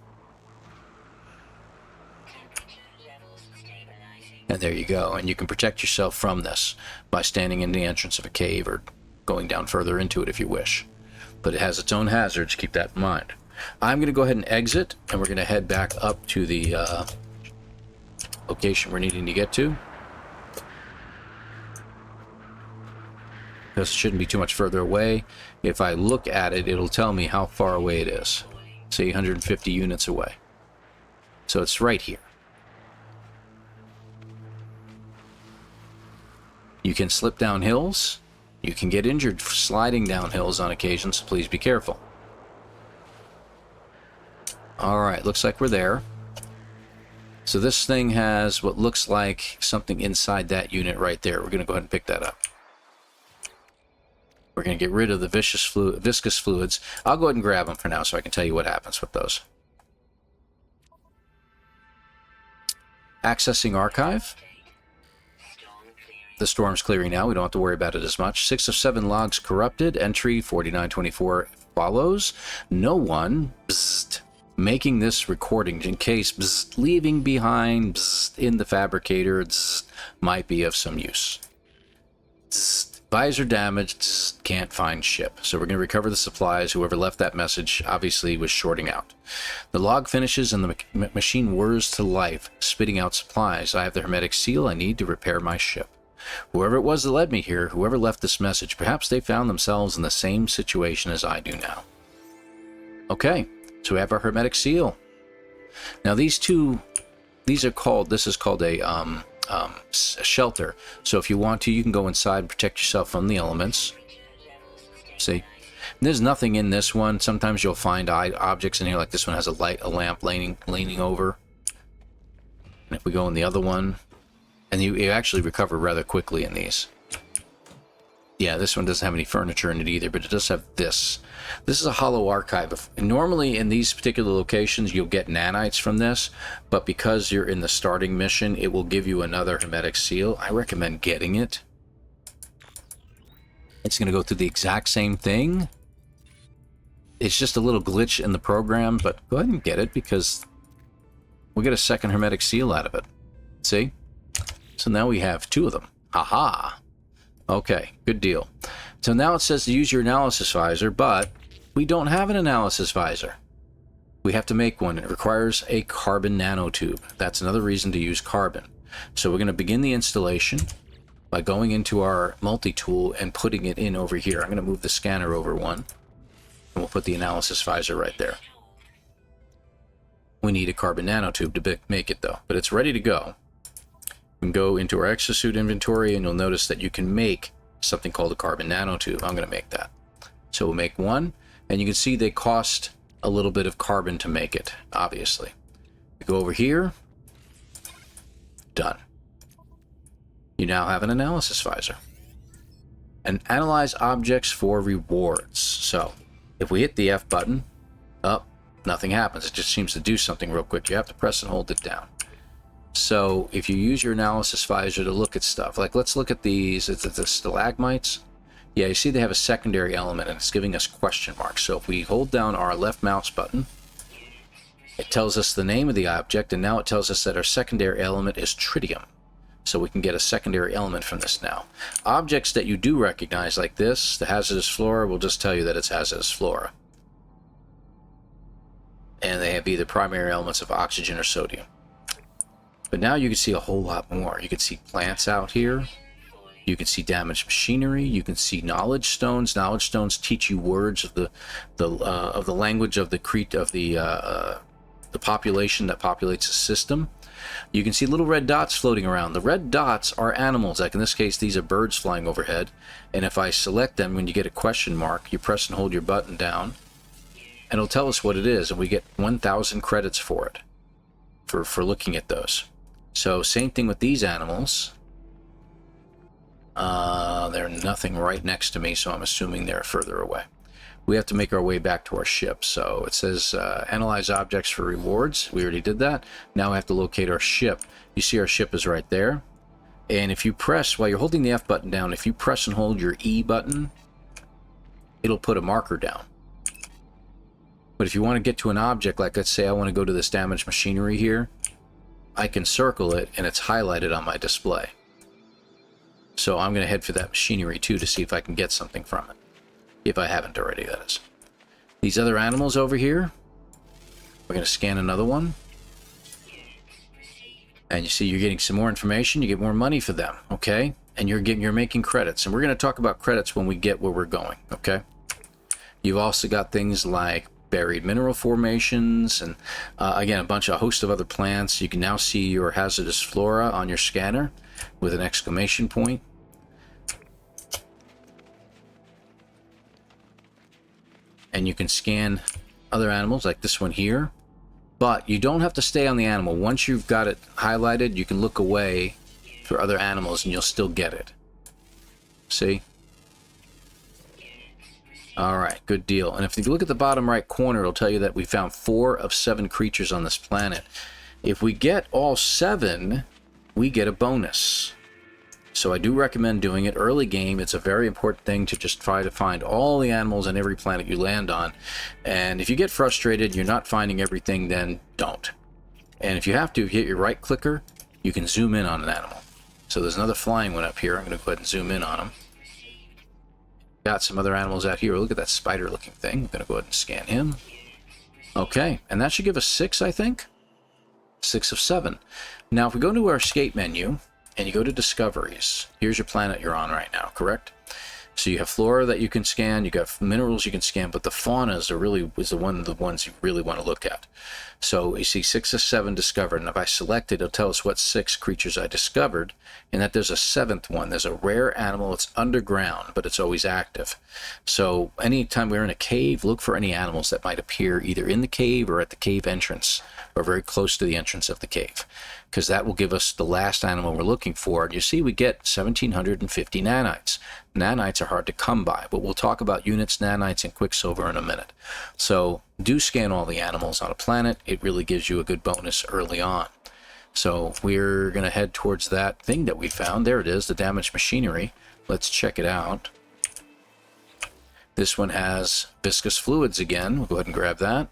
and there you go. And you can protect yourself from this by standing in the entrance of a cave or going down further into it if you wish. But it has its own hazards. Keep that in mind. I'm going to go ahead and exit, and we're going to head back up to the location we're needing to get to. Because it shouldn't be too much further away. If I look at it, it'll tell me how far away it is. Say 150 units away. So it's right here. You can slip down hills. You can get injured sliding down hills on occasion, so please be careful. Alright, looks like we're there. So this thing has what looks like something inside that unit right there. We're going to go ahead and pick that up. We're going to get rid of the viscous fluids. I'll go ahead and grab them for now so I can tell you what happens with those. Accessing archive. The storm's clearing now. We don't have to worry about it as much. 6 of 7 logs corrupted. Entry 4924 follows. No one making this recording in case leaving behind in the fabricator might be of some use. Visor damaged, can't find ship. So we're going to recover the supplies. Whoever left that message obviously was shorting out. The log finishes and the machine whirs to life, spitting out supplies. I have the hermetic seal I need to repair my ship. Whoever it was that led me here, whoever left this message, perhaps they found themselves in the same situation as I do now. Okay, so we have our hermetic seal. Now these two These are called, this is called a shelter. So if you want to, you can go inside and protect yourself from the elements. See? There's nothing in this one. Sometimes you'll find objects in here, like this one has a lamp leaning over. And if we go in the other one, and you actually recover rather quickly in these. Yeah, this one doesn't have any furniture in it either, but it does have this. This is a hollow archive. Normally in these particular locations, you'll get nanites from this, but because you're in the starting mission, it will give you another hermetic seal. I recommend getting it. It's going to go through the exact same thing. It's just a little glitch in the program, but go ahead and get it because we'll get a second hermetic seal out of it. See? So now we have 2 of them. Haha. Okay, good deal. So now it says to use your analysis visor, but we don't have an analysis visor. We have to make one. It requires a carbon nanotube. That's another reason to use carbon. So we're going to begin the installation by going into our multi-tool and putting it in over here. I'm going to move the scanner over one, and we'll put the analysis visor right there. We need a carbon nanotube to make it, though, but it's ready to go. We can go into our exosuit inventory, and you'll notice that you can make something called a carbon nanotube. I'm going to make that. So we'll make one, and you can see they cost a little bit of carbon to make it, obviously. We go over here. Done. You now have an analysis visor. And analyze objects for rewards. So if we hit the F button, up, nothing happens. It just seems to do something real quick. You have to press and hold it down. So if you use your analysis visor to look at stuff, like let's look at these, it's the stalagmites. Yeah, you see they have a secondary element and it's giving us question marks. So if we hold down our left mouse button, it tells us the name of the object, and now it tells us that our secondary element is tritium. So we can get a secondary element from this now. Objects that you do recognize like this, the hazardous flora, will just tell you that it's hazardous flora. And they have either primary elements of oxygen or sodium. But now you can see a whole lot more. You can see plants out here. You can see damaged machinery. You can see knowledge stones. Knowledge stones teach you words of the language of the population that populates the system. You can see little red dots floating around. The red dots are animals. Like in this case, these are birds flying overhead. And if I select them, when you get a question mark, you press and hold your button down, and it'll tell us what it is, and we get 1,000 credits for it, for looking at those. So same thing with these animals. They're nothing right next to me, so I'm assuming they're further away. We have to make our way back to our ship. So it says analyze objects for rewards. We already did that. Now we have to locate our ship. You see our ship is right there. And if you press, while you're holding the F button down, if you press and hold your E button, it'll put a marker down. But if you want to get to an object, like let's say I want to go to this damaged machinery here, I can circle it and it's highlighted on my display. So I'm going to head for that machinery too to see if I can get something from it. If I haven't already, that is. These other animals over here, we're going to scan another one. And you see you're getting some more information, you get more money for them, okay? And you're making credits. And we're going to talk about credits when we get where we're going, okay? You've also got things like buried mineral formations and again a host of other plants. You can now see your hazardous flora on your scanner with an exclamation point. And you can scan other animals like this one here, but you don't have to stay on the animal. Once you've got it highlighted, you can look away for other animals and you'll still get it. See? Alright, good deal. And if you look at the bottom right corner, it'll tell you that we found 4 of 7 creatures on this planet. If we get all 7, we get a bonus. So I do recommend doing it early game. It's a very important thing to just try to find all the animals on every planet you land on. And if you get frustrated, you're not finding everything, then don't. And if you have to, hit your right clicker, you can zoom in on an animal. So there's another flying one up here. I'm going to go ahead and zoom in on him. Got some other animals out here. Look at that spider looking thing. I'm going to go ahead and scan him. Okay, and that should give us 6, I think. 6 of 7. Now if we go to our escape menu and you go to discoveries, here's your planet you're on right now, correct? So you have flora that you can scan, you got minerals you can scan, but the fauna is the ones you really want to look at. So you see 6 of 7 discovered, and if I select it, it'll tell us what 6 creatures I discovered, and that there's a 7th one. There's a rare animal. It's underground, but it's always active. So anytime we're in a cave, look for any animals that might appear either in the cave or at the cave entrance, or very close to the entrance of the cave, because that will give us the last animal we're looking for. And you see we get 1,750 nanites. Nanites are hard to come by, but we'll talk about units, nanites, and quicksilver in a minute. So do scan all the animals on a planet. It really gives you a good bonus early on. So we're going to head towards that thing that we found. There it is, the damaged machinery. Let's check it out. This one has viscous fluids again. We'll go ahead and grab that.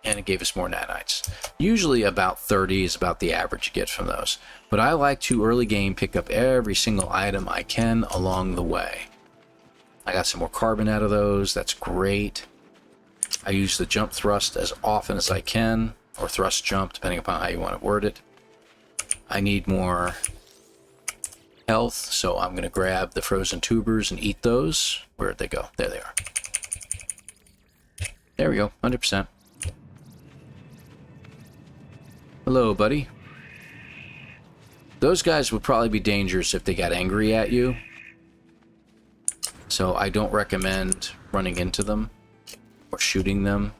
And it gave us more nanites. Usually about 30 is about the average you get from those. But I like to early game pick up every single item I can along the way. I got some more carbon out of those. That's great. I use the jump thrust as often as I can, or thrust jump, depending upon how you want to word it. I need more health, so I'm going to grab the frozen tubers and eat those. Where'd they go? There they are. There we go, 100%. Hello, buddy. Those guys would probably be dangerous if they got angry at you. So I don't recommend running into them or shooting them.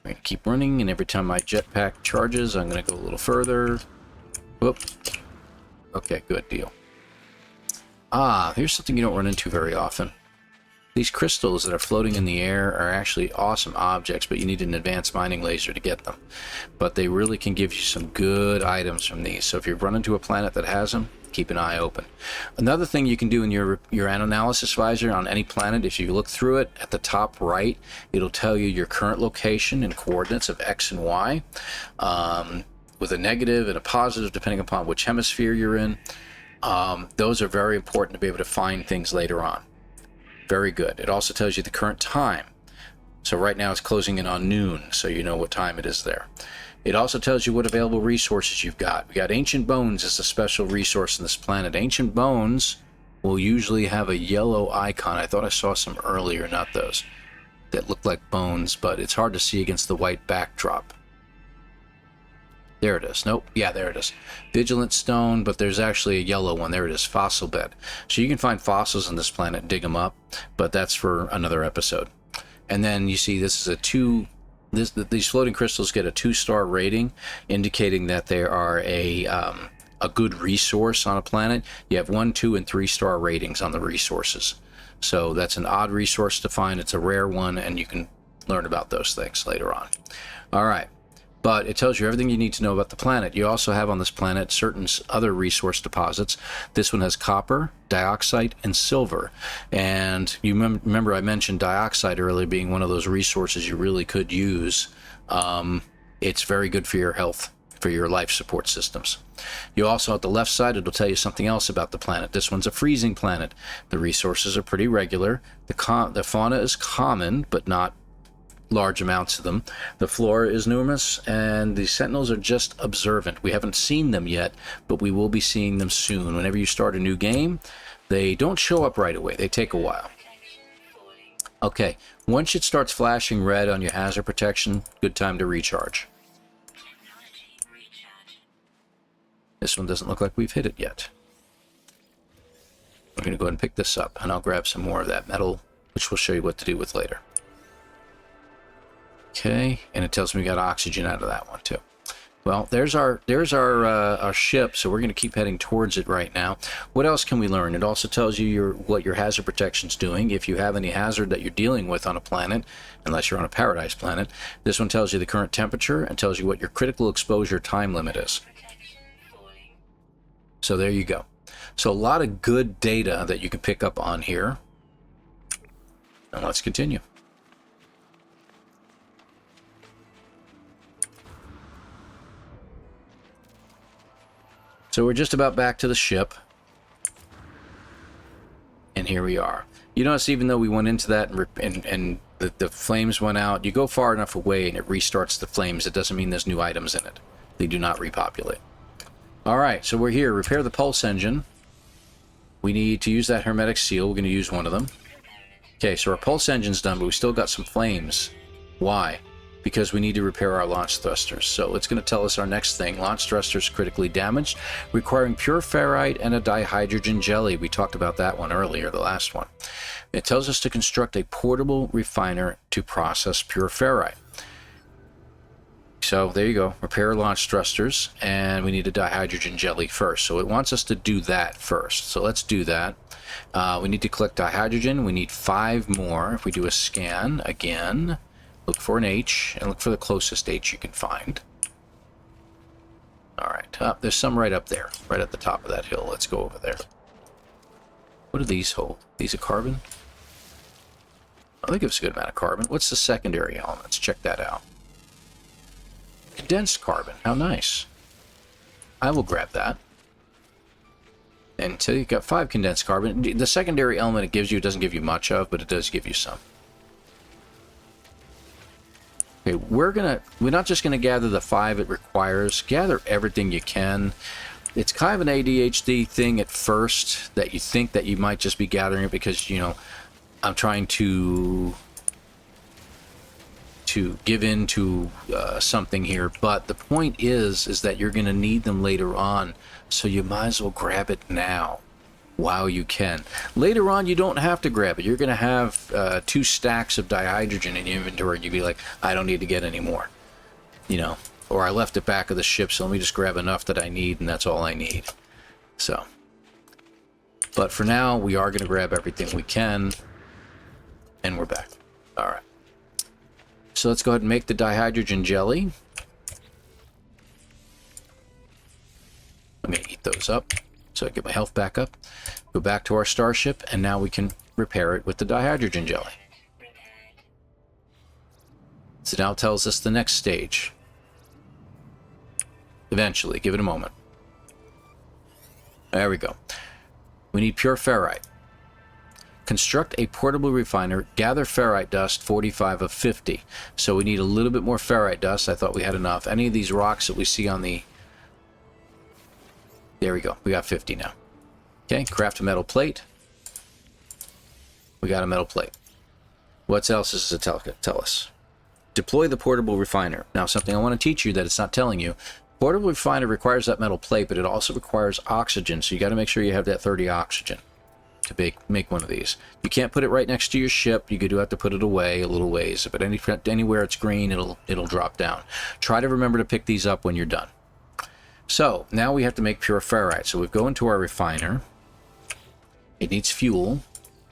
I'm going to keep running, and every time my jetpack charges, I'm going to go a little further. Whoop. Okay, good deal. Ah, here's something you don't run into very often. These crystals that are floating in the air are actually awesome objects, but you need an advanced mining laser to get them. But they really can give you some good items from these. So if you run into a planet that has them, keep an eye open. Another thing you can do in your analysis visor on any planet, if you look through it at the top right, it'll tell you your current location and coordinates of X and Y, with a negative and a positive depending upon which hemisphere you're in. Those are very important to be able to find things later on. Very good. It also tells you the current time. So right now it's closing in on noon, so you know what time it is there. It also tells you what available resources you've got. We got ancient bones as a special resource in this planet. Ancient bones will usually have a yellow icon. I thought I saw some earlier, not those, that look like bones, but it's hard to see against the white backdrop. There it is. Nope. Yeah, there it is. Vigilant stone, but there's actually a yellow one. There it is. Fossil bed. So you can find fossils on this planet and dig them up, but that's for another episode. And then you see this is these floating crystals get a 2-star rating, indicating that they are a good resource on a planet. You have 1, 2, and 3-star ratings on the resources. So that's an odd resource to find. It's a rare one, and you can learn about those things later on. All right. But it tells you everything you need to know about the planet. You also have on this planet certain other resource deposits. This one has copper, dioxide, and silver. And you remember I mentioned dioxide earlier being one of those resources you really could use. It's very good for your health, for your life support systems. You also, at the left side, it'll tell you something else about the planet. This one's a freezing planet. The resources are pretty regular. The fauna is common, but not large amounts of them. The flora is numerous, and the sentinels are just observant. We haven't seen them yet, but we will be seeing them soon. Whenever you start a new game, they don't show up right away. They take a while. Okay, once it starts flashing red on your hazard protection, good time to recharge. This one doesn't look like we've hit it yet. We're going to go ahead and pick this up, and I'll grab some more of that metal, which we'll show you what to do with later. Okay, and it tells me we got oxygen out of that one too. Well, there's our ship, so we're going to keep heading towards it right now. What else can we learn? It also tells you what your hazard protection's doing. If you have any hazard that you're dealing with on a planet, unless you're on a paradise planet, this one tells you the current temperature and tells you what your critical exposure time limit is. So there you go. So a lot of good data that you can pick up on here. And let's continue. So we're just about back to the ship. And here we are. You notice even though we went into that and the flames went out, you go far enough away and it restarts the flames. It doesn't mean there's new items in it. They do not repopulate. All right, so we're here. Repair the pulse engine. We need to use that hermetic seal. We're going to use one of them. Okay, so our pulse engine's done, but we still got some flames. Why? Because we need to repair our launch thrusters. So it's going to tell us our next thing. Launch thrusters critically damaged, requiring pure ferrite and a dihydrogen jelly. We talked about that one earlier, the last one. It tells us to construct a portable refiner to process pure ferrite. So there you go, repair launch thrusters, and we need a dihydrogen jelly first. So it wants us to do that first. So let's do that. We need to collect dihydrogen. We need 5 more. If we do a scan again, look for an H, and look for the closest H you can find. All right, there's some right up there, right at the top of that hill. Let's go over there. What do these hold? These are carbon? Oh, they give us a good amount of carbon. What's the secondary elements? Check that out. Condensed carbon. How nice. I will grab that. And so you've got 5 condensed carbon. The secondary element it gives you, it doesn't give you much of, but it does give you some. Okay, we're not just gonna gather the 5 it requires. Gather everything you can. It's kind of an ADHD thing at first, that you think that you might just be gathering it because, you know, I'm trying to give in to something here, but the point is that you're going to need them later on, so you might as well grab it now while you can. Later on, you don't have to grab it. You're going to have 2 stacks of dihydrogen in your inventory, and you'd be like, I don't need to get any more, you know, or I left it back of the ship, so let me just grab enough that I need, and that's all I need. So, but for now, we are going to grab everything we can, and we're back. All right. So let's go ahead and make the dihydrogen jelly. Let me eat those up so I get my health back up. Go back to our starship, and now we can repair it with the dihydrogen jelly. So now it tells us the next stage. Eventually, give it a moment. There we go. We need pure ferrite. Construct a portable refiner, gather ferrite dust, 45 of 50. So we need a little bit more ferrite dust. I thought we had enough. Any of these rocks that we see on the... There we go. We got 50 now. Okay, craft a metal plate. We got a metal plate. What else does it tell us? Deploy the portable refiner. Now, something I want to teach you that it's not telling you. Portable refiner requires that metal plate, but it also requires oxygen. So you got to make sure you have that 30 oxygen to make one of these. You can't put it right next to your ship. You do have to put it away a little ways, but anywhere it's green, it'll drop down. Try to remember to pick these up when you're done. So now we have to make pure ferrite. So we go into our refiner. It needs fuel.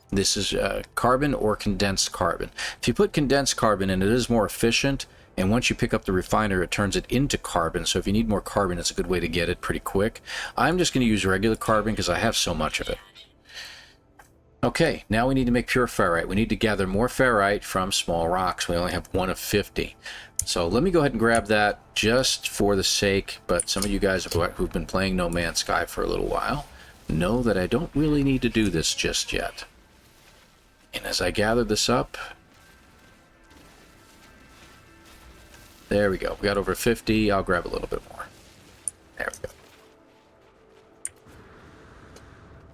This is carbon or condensed carbon. If you put condensed carbon in, it is more efficient, and once you pick up the refiner, it turns it into carbon. So if you need more carbon, it's a good way to get it pretty quick. I'm just going to use regular carbon because I have so much of it. Okay, now we need to make pure ferrite. We need to gather more ferrite from small rocks. We only have 1 of 50. So let me go ahead and grab that just for the sake, but some of you guys who've been playing No Man's Sky for a little while know that I don't really need to do this just yet. And as I gather this up, there we go. We got over 50. I'll grab a little bit more. There we go.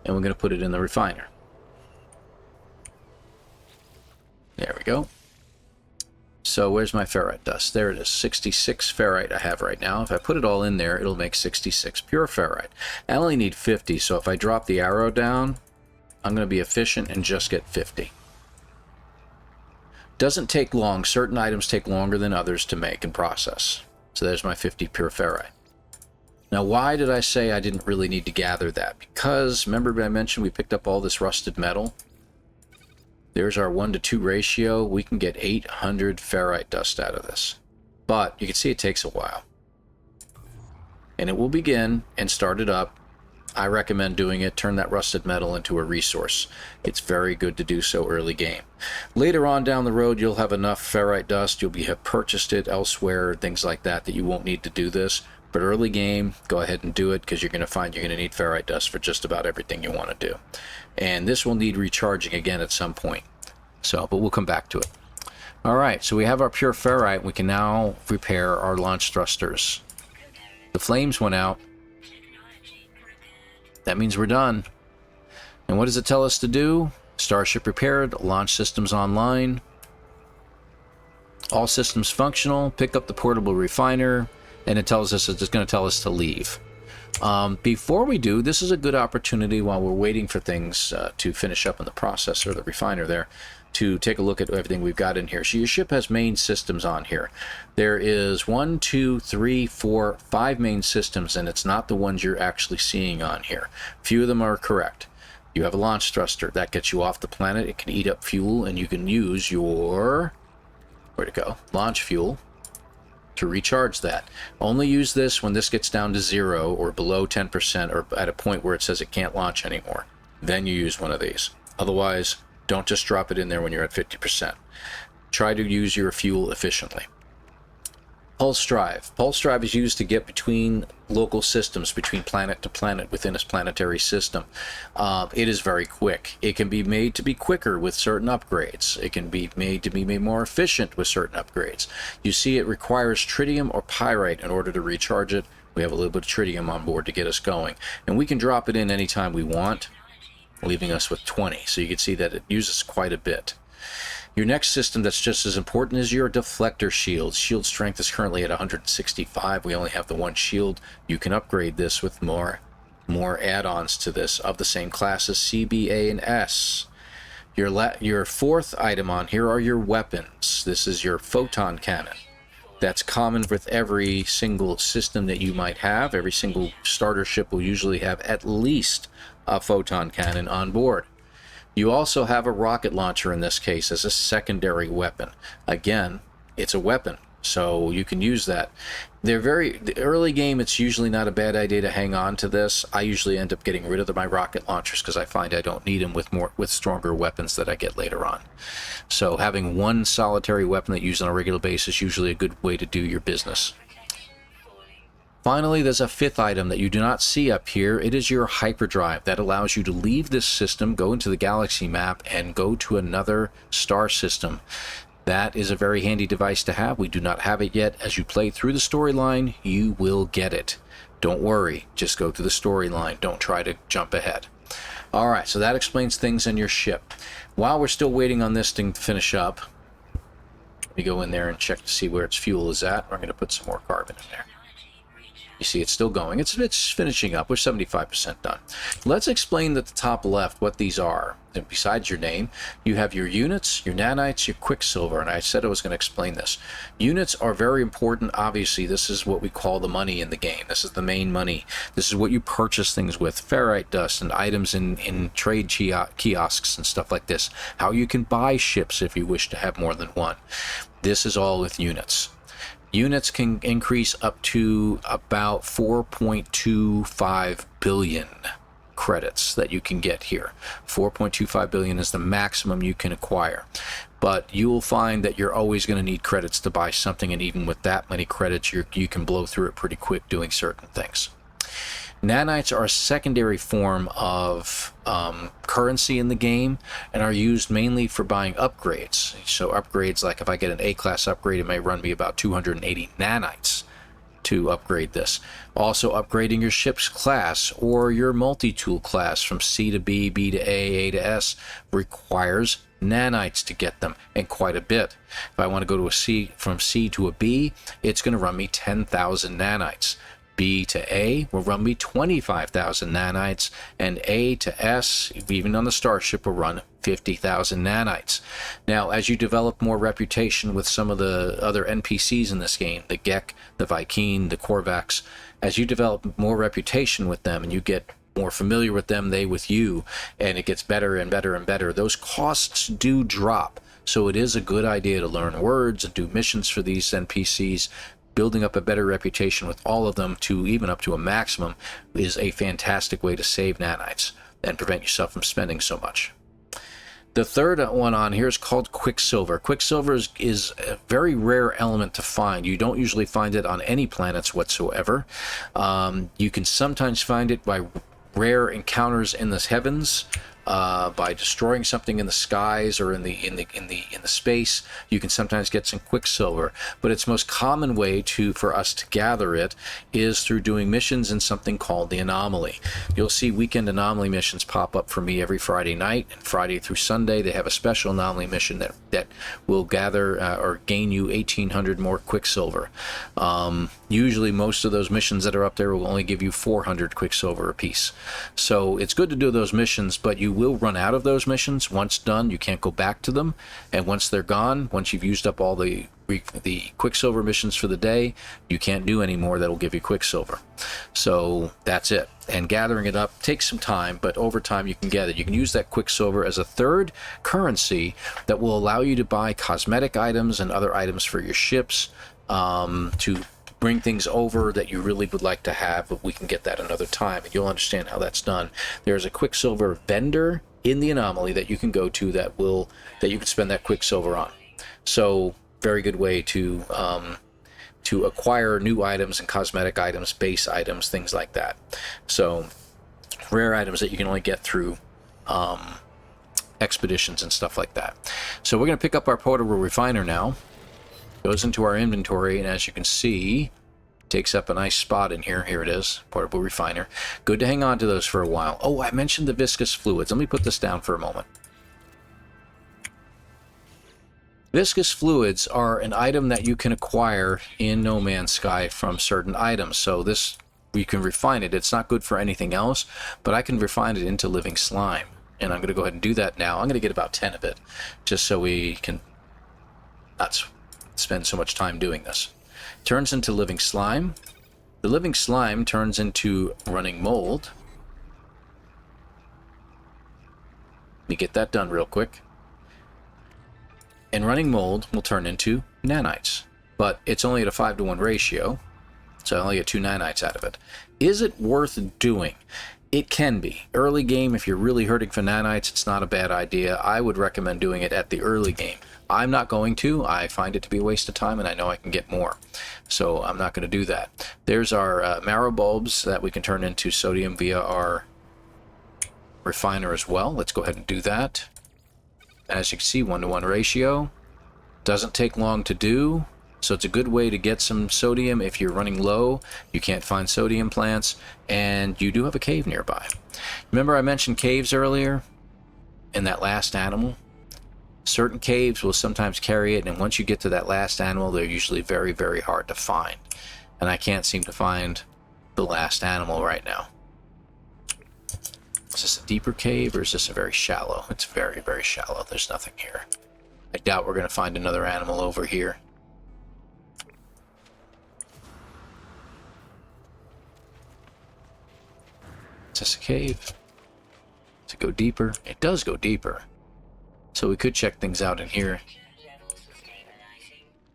And we're going to put it in the refiner. There we go. So where's my ferrite dust? There it is. 66 ferrite I have right now. If I put it all in there, it'll make 66 pure ferrite. I only need 50, so if I drop the arrow down, I'm going to be efficient and just get 50. Doesn't take long. Certain items take longer than others to make and process. So there's my 50 pure ferrite. Now, why did I say I didn't really need to gather that? Because, remember I mentioned we picked up all this rusted metal? There's our 1-to-2 ratio. We can get 800 ferrite dust out of this. But you can see it takes a while. And it will begin and start it up. I recommend doing it. Turn that rusted metal into a resource. It's very good to do so early game. Later on down the road, you'll have enough ferrite dust. You'll have purchased it elsewhere, things like that, that you won't need to do this. But early game, go ahead and do it, because you're going to find you're going to need ferrite dust for just about everything you want to do. And this will need recharging again at some point. So, but we'll come back to it. All right, so we have our pure ferrite. We can now repair our launch thrusters. The flames went out. That means we're done. And what does it tell us to do? Starship repaired, launch systems online, all systems functional, pick up the portable refiner, and it tells us it's going to tell us to leave. Before we do, this is a good opportunity while we're waiting for things to finish up in the processor, the refiner there, to take a look at everything we've got in here. So your ship has main systems on here. There is 1, 2, 3, 4, 5 main systems, and it's not the ones you're actually seeing on here. A few of them are correct. You have a launch thruster. That gets you off the planet. It can eat up fuel, and you can use your... where'd it go? Launch fuel to recharge that. Only use this when this gets down to 0 or below 10% or at a point where it says it can't launch anymore. Then you use one of these. Otherwise, don't just drop it in there when you're at 50%. Try to use your fuel efficiently. Pulse drive. Pulse drive is used to get between local systems, between planet to planet within a planetary system. It is very quick. It can be made to be quicker with certain upgrades. It can be made to be made more efficient with certain upgrades. You see, it requires tritium or pyrite in order to recharge it. We have a little bit of tritium on board to get us going. And we can drop it in anytime we want, leaving us with 20. So you can see that it uses quite a bit. Your next system that's just as important is your deflector shield. Shield strength is currently at 165. We only have the one shield. You can upgrade this with more add-ons to this of the same class as C, B, A, and S. Your fourth item on here are your weapons. This is your photon cannon. That's common with every single system that you might have. Every single starter ship will usually have at least a photon cannon on board. You also have a rocket launcher in this case as a secondary weapon. Again, it's a weapon, so you can use that. The early game, it's usually not a bad idea to hang on to this. I usually end up getting rid of my rocket launchers because I find I don't need them with stronger weapons that I get later on. So having one solitary weapon that you use on a regular basis is usually a good way to do your business. Finally, there's a fifth item that you do not see up here. It is your hyperdrive. That allows you to leave this system, go into the galaxy map, and go to another star system. That is a very handy device to have. We do not have it yet. As you play through the storyline, you will get it. Don't worry. Just go through the storyline. Don't try to jump ahead. All right, so that explains things in your ship. While we're still waiting on this thing to finish up, let me go in there and check to see where its fuel is at. I'm going to put some more carbon in there. You see it's still going. It's finishing up. We're 75% done. Let's explain at the top left what these are. And besides your name, you have your units, your nanites, your quicksilver, and I said I was going to explain this. Units are very important. Obviously, this is what we call the money in the game. This is the main money. This is what you purchase things with, ferrite dust and items in trade kiosks and stuff like this. How you can buy ships if you wish to have more than one. This is all with units. Units can increase up to about 4.25 billion credits that you can get here. 4.25 billion is the maximum you can acquire. But you will find that you're always going to need credits to buy something, and even with that many credits, you can blow through it pretty quick doing certain things. Nanites are a secondary form of currency in the game and are used mainly for buying upgrades. So upgrades, like if I get an A-class upgrade, it may run me about 280 nanites to upgrade this. Also, upgrading your ship's class or your multi-tool class from C to B, B to A to S requires nanites to get them, and quite a bit. If I want to go to a C, from C to a B, it's going to run me 10,000 nanites. B to A will run me 25,000 nanites, and A to S, even on the starship, will run 50,000 nanites. Now, as you develop more reputation with some of the other NPCs in this game, the Gek, the Vy'keen, the Korvax, as you develop more reputation with them and you get more familiar with them, they with you, and it gets better and better and better, those costs do drop. So it is a good idea to learn words and do missions for these NPCs. Building up a better reputation with all of them to even up to a maximum is a fantastic way to save nanites and prevent yourself from spending so much. The third one on here is called Quicksilver. Quicksilver is a very rare element to find. You don't usually find it on any planets whatsoever. You can sometimes find it by rare encounters in the heavens. by destroying something in the skies or in the space. You can sometimes get some quicksilver, but its most common way for us to gather it is through doing missions in something called the anomaly. You'll see weekend anomaly missions pop up for me every Friday night, and Friday through Sunday they have a special anomaly mission that will gather or gain you 1,800 more quicksilver. Usually most of those missions that are up there will only give you 400 quicksilver apiece. So it's good to do those missions, but you will run out of those missions. Once done, you can't go back to them, and once they're gone, once you've used up all the quicksilver missions for the day, you can't do any more that'll give you quicksilver. So that's it. And gathering it up takes some time, but over time you can get it. You can use that quicksilver as a third currency that will allow you to buy cosmetic items and other items for your ships, to bring things over that you really would like to have, but we can get that another time, and you'll understand how that's done. There's a quicksilver vendor in the anomaly that you can go to that you can spend that quicksilver on. So very good way to acquire new items and cosmetic items, base items, things like that. So rare items that you can only get through expeditions and stuff like that. So we're going to pick up our portable refiner now. Goes into our inventory, and as you can see, takes up a nice spot in here. Here it is, portable refiner. Good to hang on to those for a while. Oh, I mentioned the viscous fluids. Let me put this down for a moment. Viscous fluids are an item that you can acquire in No Man's Sky from certain items. So this, you can refine it. It's not good for anything else, but I can refine it into living slime. And I'm going to go ahead and do that now. I'm going to get about 10 of it, just so we can not spend so much time doing this. Turns into living slime. The living slime turns into running mold. Let me get that done real quick. And running mold will turn into nanites, but it's only at a 5-to-1 ratio, so I only get 2 nanites out of it. Is it worth doing? It can be. Early game, if you're really hurting for nanites, it's not a bad idea. I would recommend doing it at the early game. I'm not going to. I find it to be a waste of time, and I know I can get more. So I'm not going to do that. There's our marrow bulbs that we can turn into sodium via our refiner as well. Let's go ahead and do that. As you can see, 1-to-1 ratio. Doesn't take long to do. So it's a good way to get some sodium if you're running low, you can't find sodium plants, and you do have a cave nearby. Remember I mentioned caves earlier in that last animal? Certain caves will sometimes carry it, and once you get to that last animal, they're usually very, very hard to find. And I can't seem to find the last animal right now. Is this a deeper cave, or is this a very shallow? It's very, very shallow. There's nothing here. I doubt we're going to find another animal over here. Is this a cave? Does it go deeper? It does go deeper. So we could check things out in here.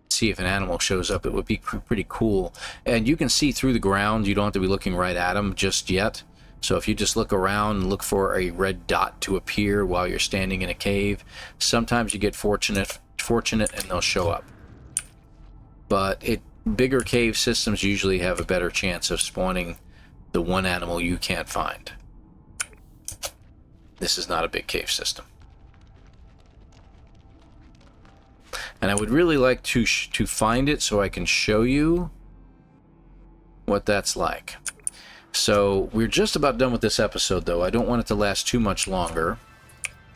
See if an animal shows up. It would be pretty cool. And you can see through the ground. You don't have to be looking right at them just yet. So if you just look around and look for a red dot to appear while you're standing in a cave, sometimes you get fortunate and they'll show up. But bigger cave systems usually have a better chance of spawning the one animal you can't find. This is not a big cave system. And I would really like to find it so I can show you what that's like. So we're just about done with this episode, though. I don't want it to last too much longer.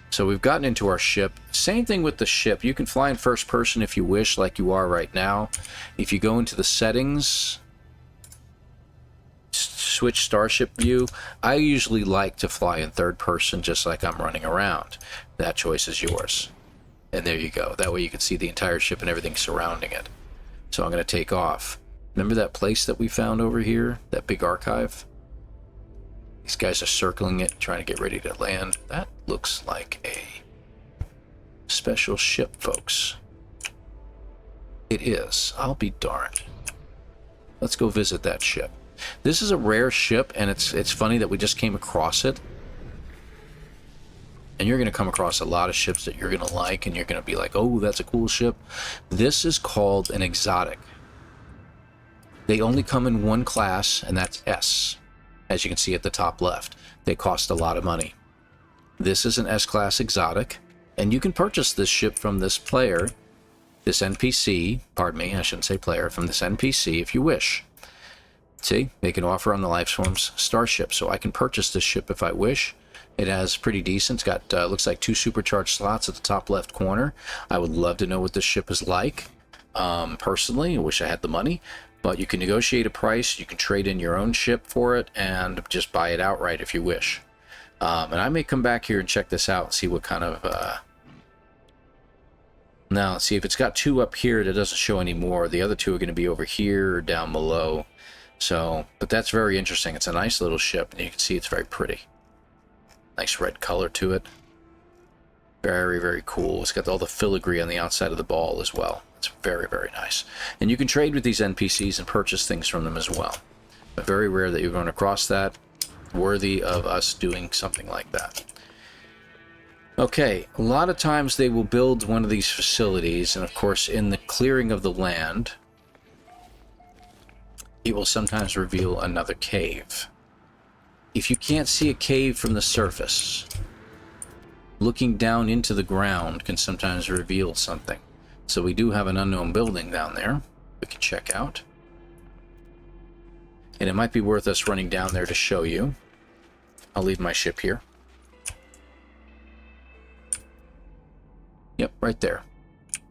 So we've gotten into our ship. Same thing with the ship. You can fly in first person if you wish, like you are right now. If you go into the settings, switch starship view, I usually like to fly in third person just like I'm running around. That choice is yours. And there you go. That way you can see the entire ship and everything surrounding it. So I'm going to take off. Remember that place that we found over here? That big archive? These guys are circling it, trying to get ready to land. That looks like a special ship, folks. It is. I'll be darned. Let's go visit that ship. This is a rare ship, and it's funny that we just came across it. And you're going to come across a lot of ships that you're going to like, and you're going to be like, oh, that's a cool ship. This is called an exotic. They only come in one class, and that's S, as you can see at the top left. They cost a lot of money. This is an S-Class exotic, and you can purchase this ship from this player, this NPC, pardon me, I shouldn't say player, from this NPC if you wish. See, they can offer on the Lifeswarm's starship, so I can purchase this ship if I wish. It has pretty decent, it's got, looks like 2 supercharged slots at the top left corner. I would love to know what this ship is like. Personally, I wish I had the money, but you can negotiate a price, you can trade in your own ship for it, and just buy it outright if you wish. And I may come back here and check this out and see what kind of, now, let's see, if it's got 2 up here, that doesn't show any more. The other 2 are going to be over here or down below. So, but that's very interesting. It's a nice little ship, and you can see it's very pretty. Nice red color to it. Very, very cool. It's got all the filigree on the outside of the ball as well. It's very, very nice. And you can trade with these NPCs and purchase things from them as well. But very rare that you're going across that. Worthy of us doing something like that. Okay, a lot of times they will build one of these facilities, and of course in the clearing of the land, it will sometimes reveal another cave. If you can't see a cave from the surface, looking down into the ground can sometimes reveal something. So we do have an unknown building down there we can check out. And it might be worth us running down there to show you. I'll leave my ship here. Yep, right there.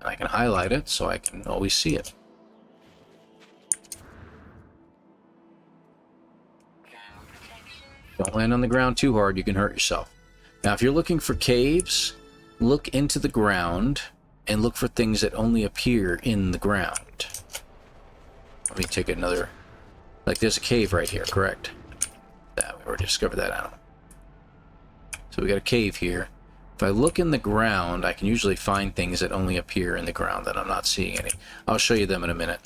And I can highlight it so I can always see it. Don't land on the ground too hard, you can hurt yourself. Now, if you're looking for caves, look into the ground and look for things that only appear in the ground. Let me take another... Like, there's a cave right here, correct? That, we already discovered that animal. So we got a cave here. If I look in the ground, I can usually find things that only appear in the ground that I'm not seeing any. I'll show you them in a minute.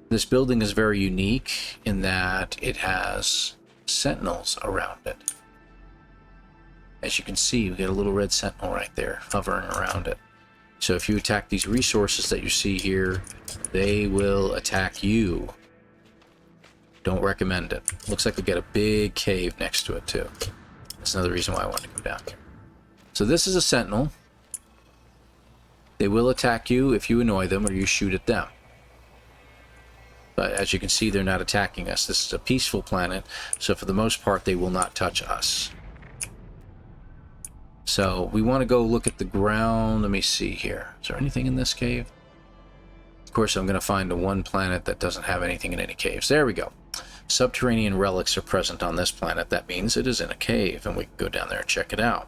This building is very unique in that it has sentinels around it. As you can see, we get a little red sentinel right there hovering around it. So if you attack these resources that you see here, they will attack you. Don't recommend it. Looks like we get a big cave next to it too. That's another reason why I wanted to come down here. So this is a sentinel. They will attack you if you annoy them or you shoot at them. But as you can see, they're not attacking us. This is a peaceful planet, so for the most part, they will not touch us. So we want to go look at the ground. Let me see here. Is there anything in this cave? Of course, I'm going to find the one planet that doesn't have anything in any caves. There we go. Subterranean relics are present on this planet. That means it is in a cave, and we can go down there and check it out.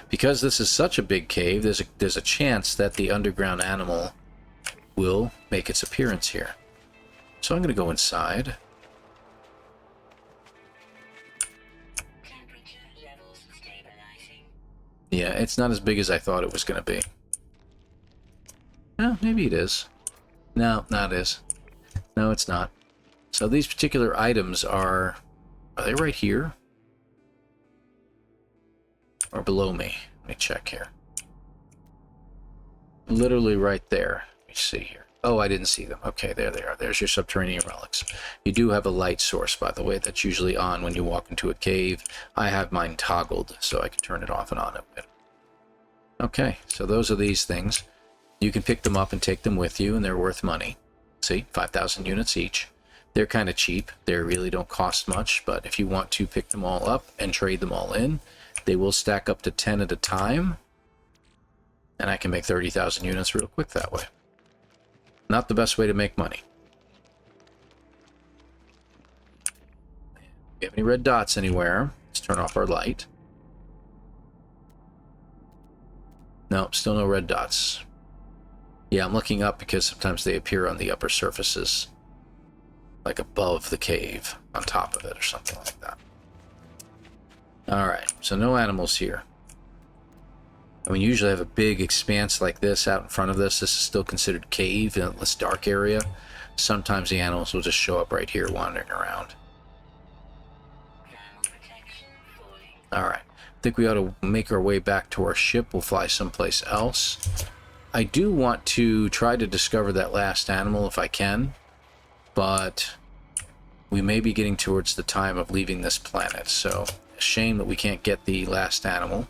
Because this is such a big cave, there's a chance that the underground animal will make its appearance here. So I'm going to go inside. Temperature levels stabilizing. Yeah, it's not as big as I thought it was going to be. Well, maybe it is. No, not it is. No, it's not. So these particular items are they right here? Or below me? Let me check here. Literally right there. Let me see here. Oh, I didn't see them. Okay, there they are. There's your subterranean relics. You do have a light source, by the way, that's usually on when you walk into a cave. I have mine toggled, so I can turn it off and on. Okay, so those are these things. You can pick them up and take them with you, and they're worth money. See, 5,000 units each. They're kind of cheap. They really don't cost much, but if you want to pick them all up and trade them all in, they will stack up to 10 at a time, and I can make 30,000 units real quick that way. Not the best way to make money. Do you have any red dots anywhere? Let's turn off our light. No, still no red dots. Yeah, I'm looking up because sometimes they appear on the upper surfaces. Like above the cave, on top of it, or something like that. Alright, so no animals here. And we usually have a big expanse like this out in front of this. This is still considered cave in this dark area. Sometimes the animals will just show up right here wandering around. Alright, I think we ought to make our way back to our ship. We'll fly someplace else. I do want to try to discover that last animal if I can. But we may be getting towards the time of leaving this planet, so Shame that we can't get the last animal.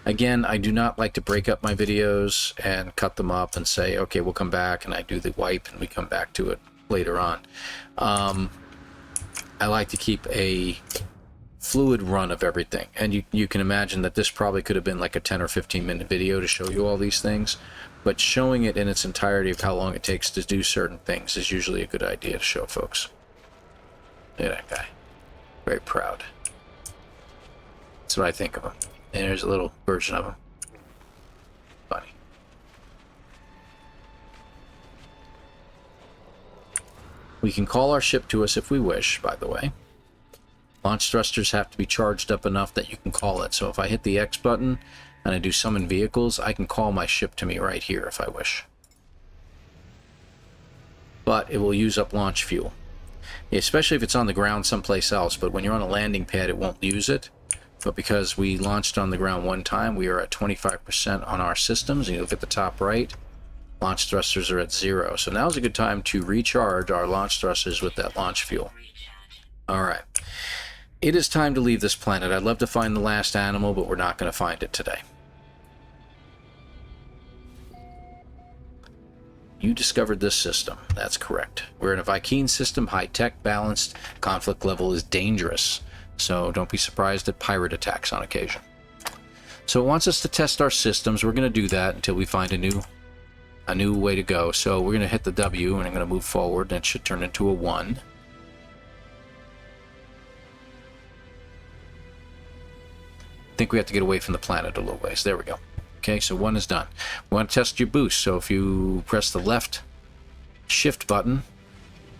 Again, I do not like to break up my videos and cut them up and say, okay, we'll come back, and I do the wipe and we come back to it later on. I like to keep a fluid run of everything, and you can imagine that this probably could have been like a 10 or 15 minute video to show you all these things, but showing it in its entirety of how long it takes to do certain things is usually a good idea to show folks. Look at that guy. Very proud. That's what I think of him. And there's a little version of him. Funny. We can call our ship to us if we wish, by the way. Launch thrusters have to be charged up enough that you can call it. So if I hit the X button and I do summon vehicles, I can call my ship to me right here if I wish. But it will use up launch fuel. Especially if it's on the ground someplace else. But when you're on a landing pad, it won't use it. But because we launched on the ground one time, we are at 25% on our systems. And you look at the top right, launch thrusters are at 0. So now's a good time to recharge our launch thrusters with that launch fuel. All right. It is time to leave this planet. I'd love to find the last animal, but we're not going to find it today. You discovered this system. That's correct. We're in a Vy'keen system, high-tech, balanced. Conflict level is dangerous. So don't be surprised at pirate attacks on occasion. So it wants us to test our systems. We're going to do that until we find a new way to go. So we're going to hit the W, and I'm going to move forward, and it should turn into a 1. I think we have to get away from the planet a little ways. There we go. Okay, so 1 is done. We want to test your boost. So if you press the left shift button,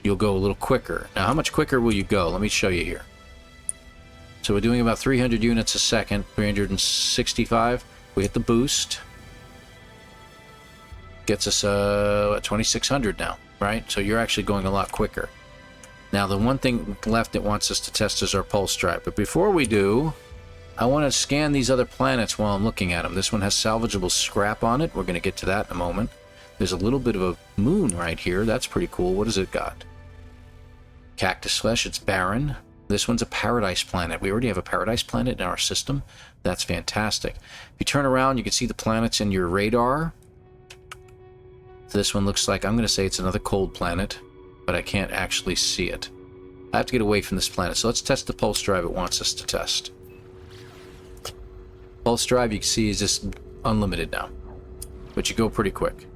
you'll go a little quicker. Now, how much quicker will you go? Let me show you here. So we're doing about 300 units a second, 365. We hit the boost. Gets us at 2,600 now, right? So you're actually going a lot quicker. Now, the one thing left it wants us to test is our pulse drive. But before we do, I want to scan these other planets while I'm looking at them. This one has salvageable scrap on it. We're going to get to that in a moment. There's a little bit of a moon right here. That's pretty cool. What has it got? Cactus flesh. It's barren. This one's a paradise planet. We already have a paradise planet in our system. That's fantastic. If you turn around, you can see the planets in your radar. So this one looks like, I'm going to say it's another cold planet, but I can't actually see it. I have to get away from this planet. So let's test the pulse drive it wants us to test. Pulse drive, you can see, is just unlimited now, but you go pretty quick.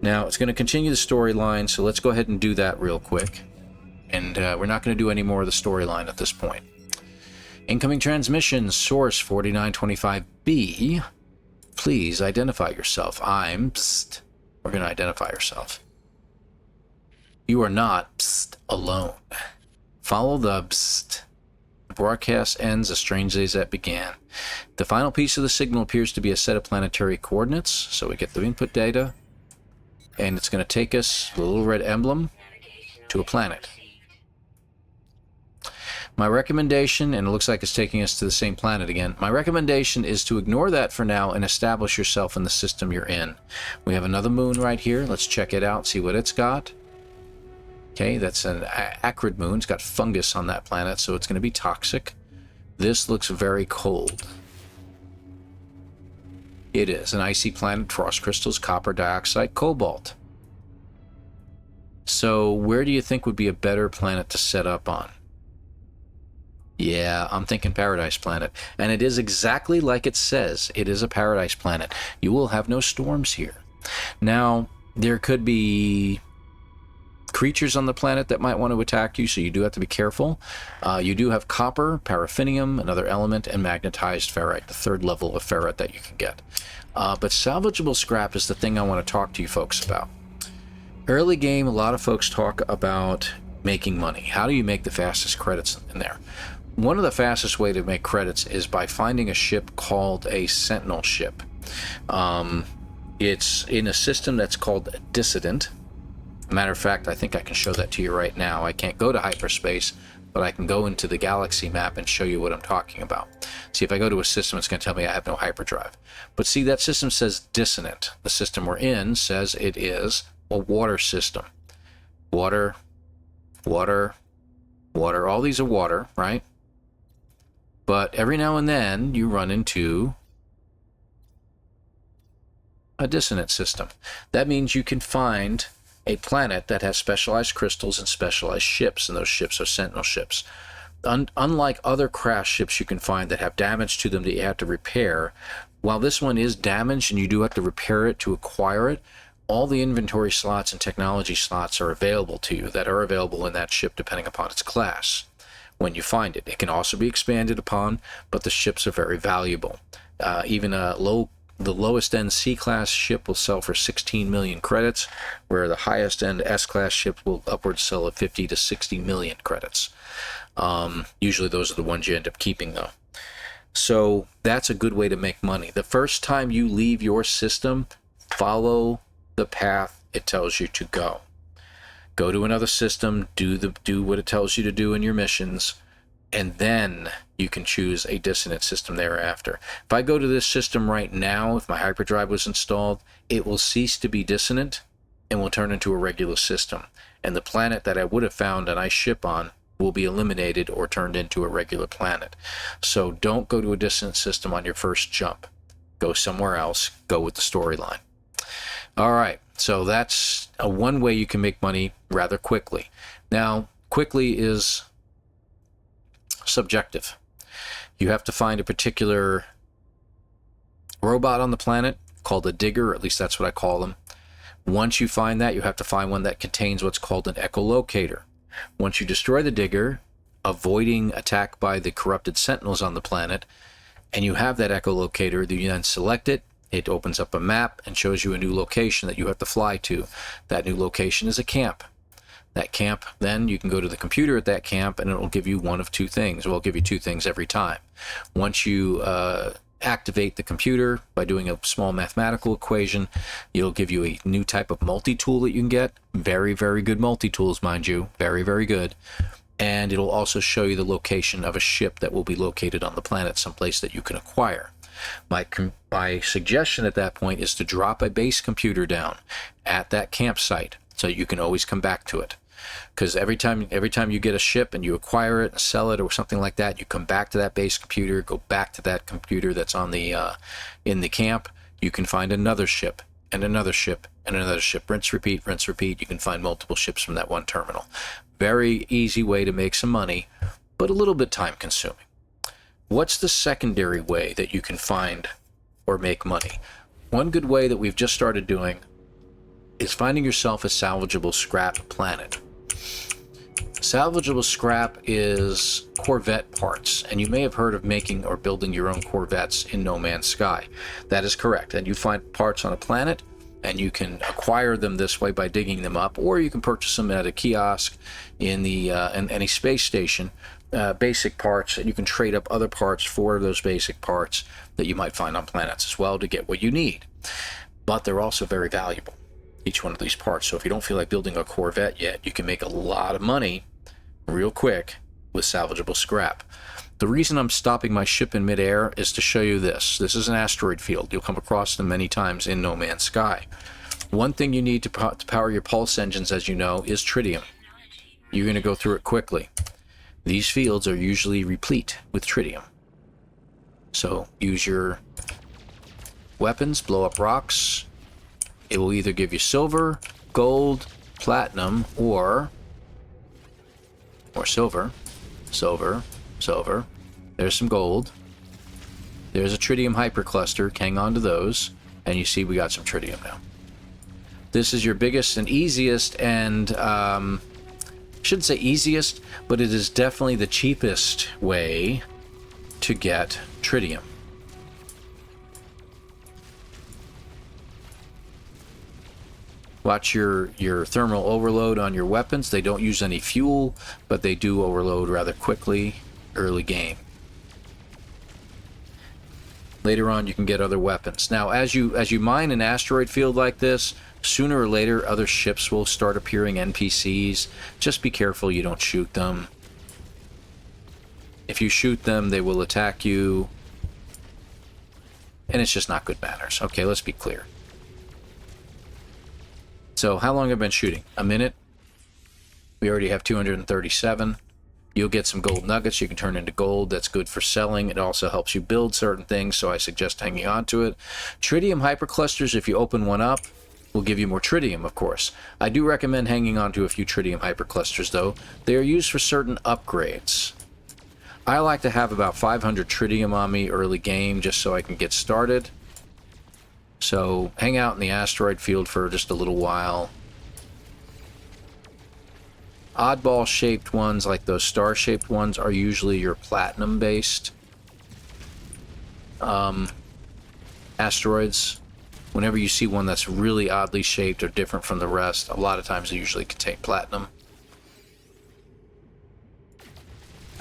Now, it's going to continue the storyline, so let's go ahead and do that real quick. And we're not going to do any more of the storyline at this point. Incoming transmission, source 4925B. Please identify yourself. I'm... Psst. We're going to identify yourself. You are not psst, alone. Follow the psst. The broadcast ends as strangely as it began. The final piece of the signal appears to be a set of planetary coordinates, so we get the input data, and it's going to take us, the little red emblem, to a planet. My recommendation, and it looks like it's taking us to the same planet again, my recommendation is to ignore that for now and establish yourself in the system you're in. We have another moon right here. Let's check it out, see what it's got. Okay, that's an acrid moon. It's got fungus on that planet, so it's going to be toxic. This looks very cold. It is an icy planet, frost crystals, copper dioxide, cobalt. So where do you think would be a better planet to set up on? Yeah, I'm thinking paradise planet. And it is exactly like it says. It is a paradise planet. You will have no storms here. Now, there could be creatures on the planet that might want to attack you, so you do have to be careful. You do have copper, paraffinium, another element, and magnetized ferrite, the third level of ferrite that you can get. But salvageable scrap is the thing I want to talk to you folks about. Early game, a lot of folks talk about making money. How do you make the fastest credits in there? One of the fastest way to make credits is by finding a ship called a Sentinel ship. It's in a system that's called Dissident. Matter of fact, I think I can show that to you right now. I can't go to hyperspace, but I can go into the galaxy map and show you what I'm talking about. See, if I go to a system, it's going to tell me I have no hyperdrive. But see, that system says Dissonant. The system we're in says it is a water system. Water, water, water. All these are water, right? But every now and then you run into a dissonant system. That means you can find a planet that has specialized crystals and specialized ships, and those ships are sentinel ships. Unlike other crash ships you can find that have damage to them that you have to repair, while this one is damaged and you do have to repair it to acquire it, all the inventory slots and technology slots are available to you that are available in that ship depending upon its class when you find it. It can also be expanded upon, but the ships are very valuable. Even the lowest end C-class ship will sell for 16 million credits, where the highest end S-class ship will upwards sell at 50 to 60 million credits. Usually those are the ones you end up keeping, though. So that's a good way to make money. The first time you leave your system, follow the path it tells you to go. Go to another system, do what it tells you to do in your missions, and then you can choose a dissonant system thereafter. If I go to this system right now, if my hyperdrive was installed, it will cease to be dissonant and will turn into a regular system. And the planet that I would have found a nice ship on will be eliminated or turned into a regular planet. So don't go to a dissonant system on your first jump. Go somewhere else. Go with the storyline. All right, so that's one way you can make money rather quickly. Now, quickly is subjective. You have to find a particular robot on the planet called a digger, or at least that's what I call them. Once you find that, you have to find one that contains what's called an echolocator. Once you destroy the digger, avoiding attack by the corrupted sentinels on the planet, and you have that echolocator, you then select it. It opens up a map and shows you a new location that you have to fly to. That new location is a camp. That camp, then you can go to the computer at that camp and it will give you one of two things. Well, it'll give you two things every time. Once you activate the computer by doing a small mathematical equation, it'll give you a new type of multi-tool that you can get. Very, very good multi-tools, mind you. Very, very good. And it'll also show you the location of a ship that will be located on the planet, someplace that you can acquire. My suggestion at that point is to drop a base computer down at that campsite so you can always come back to it. Because every time you get a ship and you acquire it and sell it or something like that, you come back to that base computer, go back to that computer that's on the in the camp. You can find another ship and another ship and another ship. Rinse, repeat, rinse, repeat. You can find multiple ships from that one terminal. Very easy way to make some money, but a little bit time consuming. What's the secondary way that you can find or make money? One good way that we've just started doing is finding yourself a salvageable scrap planet. Salvageable scrap is Corvette parts, and you may have heard of making or building your own Corvettes in No Man's Sky. That is correct, and you find parts on a planet, and you can acquire them this way by digging them up, or you can purchase them at a kiosk in any space station. Basic parts, and you can trade up other parts for those basic parts that you might find on planets as well to get what you need. But they're also very valuable, each one of these parts. So if you don't feel like building a Corvette yet, you can make a lot of money real quick with salvageable scrap. The reason I'm stopping my ship in midair is to show you this. This is an asteroid field. You'll come across them many times in No Man's Sky. One thing you need to power your pulse engines, as you know, is tritium. You're going to go through it quickly. These fields are usually replete with tritium. So use your weapons, blow up rocks. It will either give you silver, gold, platinum, or silver. Silver. There's some gold. There's a tritium hypercluster. Hang on to those. And you see we got some tritium now. This is your biggest and easiest and shouldn't say easiest, but it is definitely the cheapest way to get tritium. Watch your thermal overload on your weapons. They don't use any fuel, but they do overload rather quickly early game. Later on, you can get other weapons. Now, as you mine an asteroid field like this, sooner or later, other ships will start appearing, NPCs. Just be careful you don't shoot them. If you shoot them, they will attack you. And it's just not good manners. Okay, let's be clear. So, how long have I been shooting? A minute? We already have 237. You'll get some gold nuggets you can turn into gold. That's good for selling. It also helps you build certain things, so I suggest hanging on to it. Tritium hyperclusters, if you open one up, will give you more tritium, of course. I do recommend hanging on to a few tritium hyperclusters, though. They are used for certain upgrades. I like to have about 500 tritium on me early game just so I can get started. So hang out in the asteroid field for just a little while. Oddball shaped ones, like those star shaped ones, are usually your platinum based asteroids. Whenever you see one that's really oddly shaped or different from the rest, a lot of times they usually contain platinum.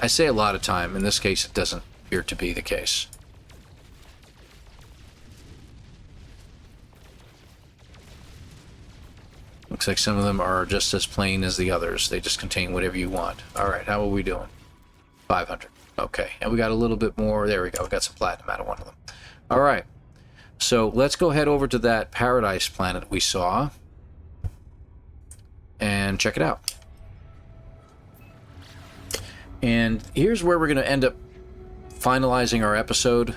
I say a lot of time. In this case, it doesn't appear to be the case. Looks like some of them are just as plain as the others. They just contain whatever you want. Alright, how are we doing? 500. Okay, and we got a little bit more. There we go. We got some platinum out of one of them. Alright, so let's go head over to that paradise planet we saw and check it out. And here's where we're going to end up finalizing our episode.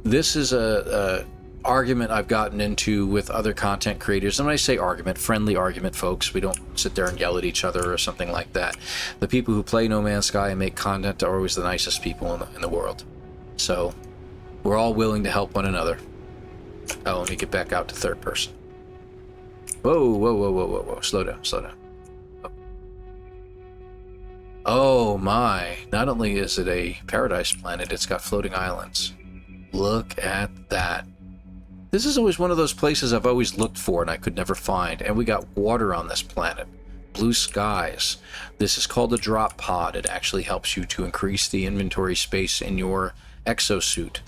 This is a argument I've gotten into with other content creators. And when I say argument, friendly argument, folks, we don't sit there and yell at each other or something like that. The people who play No Man's Sky and make content are always the nicest people in the world. So we're all willing to help one another. Oh, let me get back out to third person. Whoa, whoa, whoa, whoa, whoa, whoa. Slow down, slow down. Oh my, not only is it a paradise planet, it's got floating islands. Look at that. This is always one of those places I've always looked for and I could never find. And we got water on this planet. Blue skies. This is called a drop pod. It actually helps you to increase the inventory space in your exosuit.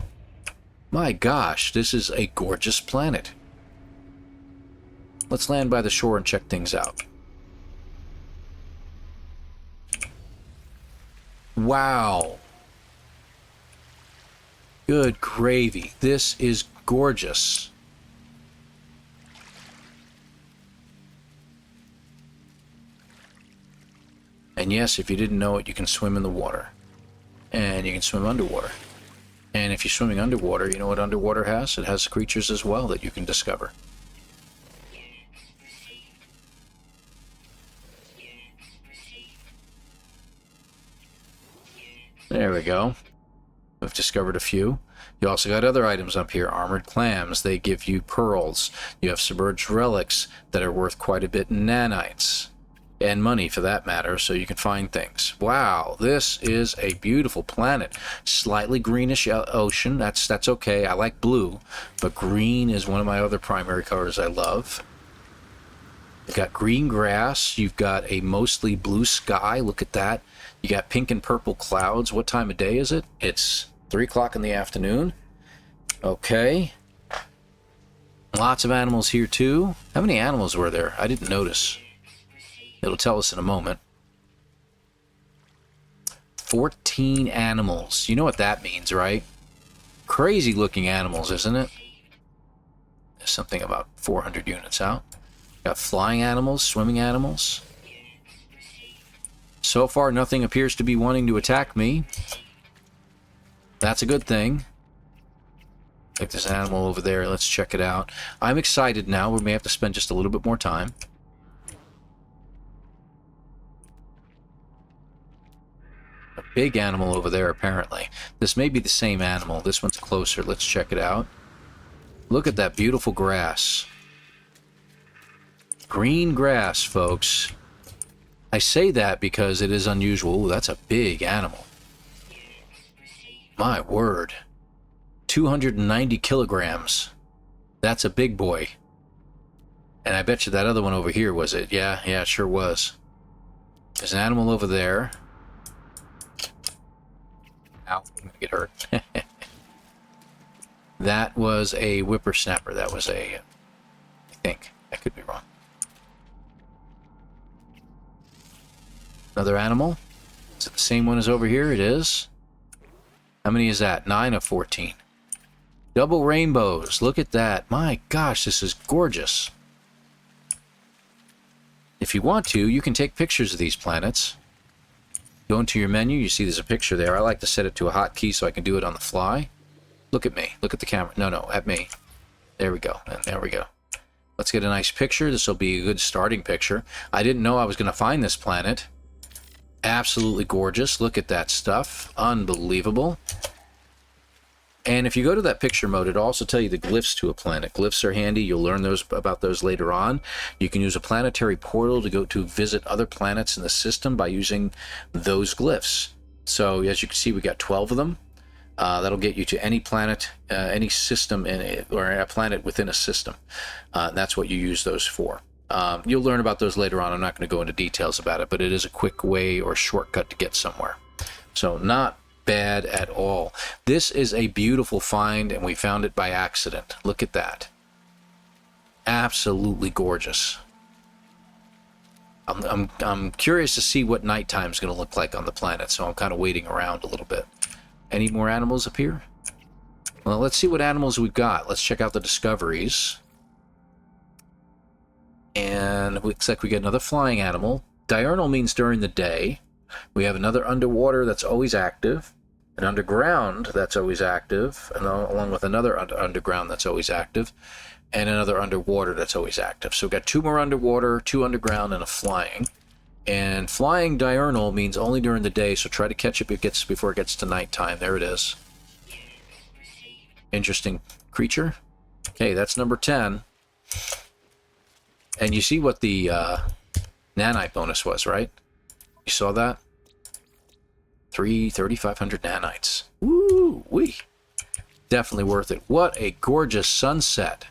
My gosh, this is a gorgeous planet. Let's land by the shore and check things out. Wow. Good gravy. This is gorgeous. And yes, if you didn't know it, you can swim in the water. And you can swim underwater. And if you're swimming underwater, you know what underwater has? It has creatures as well that you can discover. There we go. We've discovered a few. You also got other items up here. Armored clams. They give you pearls. You have submerged relics that are worth quite a bit in nanites. And money, for that matter, so you can find things. Wow, this is a beautiful planet. Slightly greenish ocean. That's okay. I like blue, but green is one of my other primary colors I love. You've got green grass. You've got a mostly blue sky. Look at that. You got pink and purple clouds. What time of day is it? It's 3 o'clock in the afternoon. Okay. Lots of animals here, too. How many animals were there? I didn't notice. It'll tell us in a moment. 14 animals. You know what that means, right? Crazy looking animals, isn't it? There's something about 400 units out. Got flying animals, swimming animals. So far, nothing appears to be wanting to attack me. That's a good thing. Like there's an animal over there. Let's check it out. I'm excited now. We may have to spend just a little bit more time. A big animal over there, apparently. This may be the same animal. This one's closer. Let's check it out. Look at that beautiful grass. Green grass, folks. I say that because it is unusual. Ooh, that's a big animal. My word. 290 kilograms. That's a big boy. And I bet you that other one over here was it. Yeah, it sure was. There's an animal over there. Ow, I'm gonna get hurt. That was a whippersnapper. That was a... I think. I could be wrong. Another animal. Is it the same one as over here? It is. How many is that? 9 of 14. Double rainbows. Look at that. My gosh, this is gorgeous. If you want to, you can take pictures of these planets. Go into your menu, you see there's a picture there. I like to set it to a hotkey so I can do it on the fly. Look at me. Look at the camera. No, at me. There we go. And there we go. Let's get a nice picture. This will be a good starting picture. I didn't know I was going to find this planet. Absolutely gorgeous. Look at that stuff. Unbelievable. And if you go to that picture mode, it'll also tell you the glyphs to a planet. Glyphs are handy. You'll learn about those later on. You can use a planetary portal to go to visit other planets in the system by using those glyphs. So as you can see, we got 12 of them. That'll get you to any planet, any system in it, or a planet within a system. That's what you use those for. You'll learn about those later on. I'm not going to go into details about it, but it is a quick way or shortcut to get somewhere. So not bad at all. This is a beautiful find, and we found it by accident. Look at that. Absolutely gorgeous. I'm curious to see what nighttime is going to look like on the planet, so I'm kind of waiting around a little bit. Any more animals up here? Well, let's see what animals we've got. Let's check out the discoveries. And it looks like we get another flying animal. Diurnal means during the day. We have another underwater that's always active, an underground that's always active, and along with another underground that's always active, and another underwater that's always active. So we've got 2 more underwater, 2 underground, and a flying. And flying diurnal means only during the day, so try to catch it before it gets to nighttime. There it is. Interesting creature. Okay, that's number 10. And you see what the nanite bonus was, right? You saw that? 3,500 nanites. Woo-wee. Definitely worth it. What a gorgeous sunset.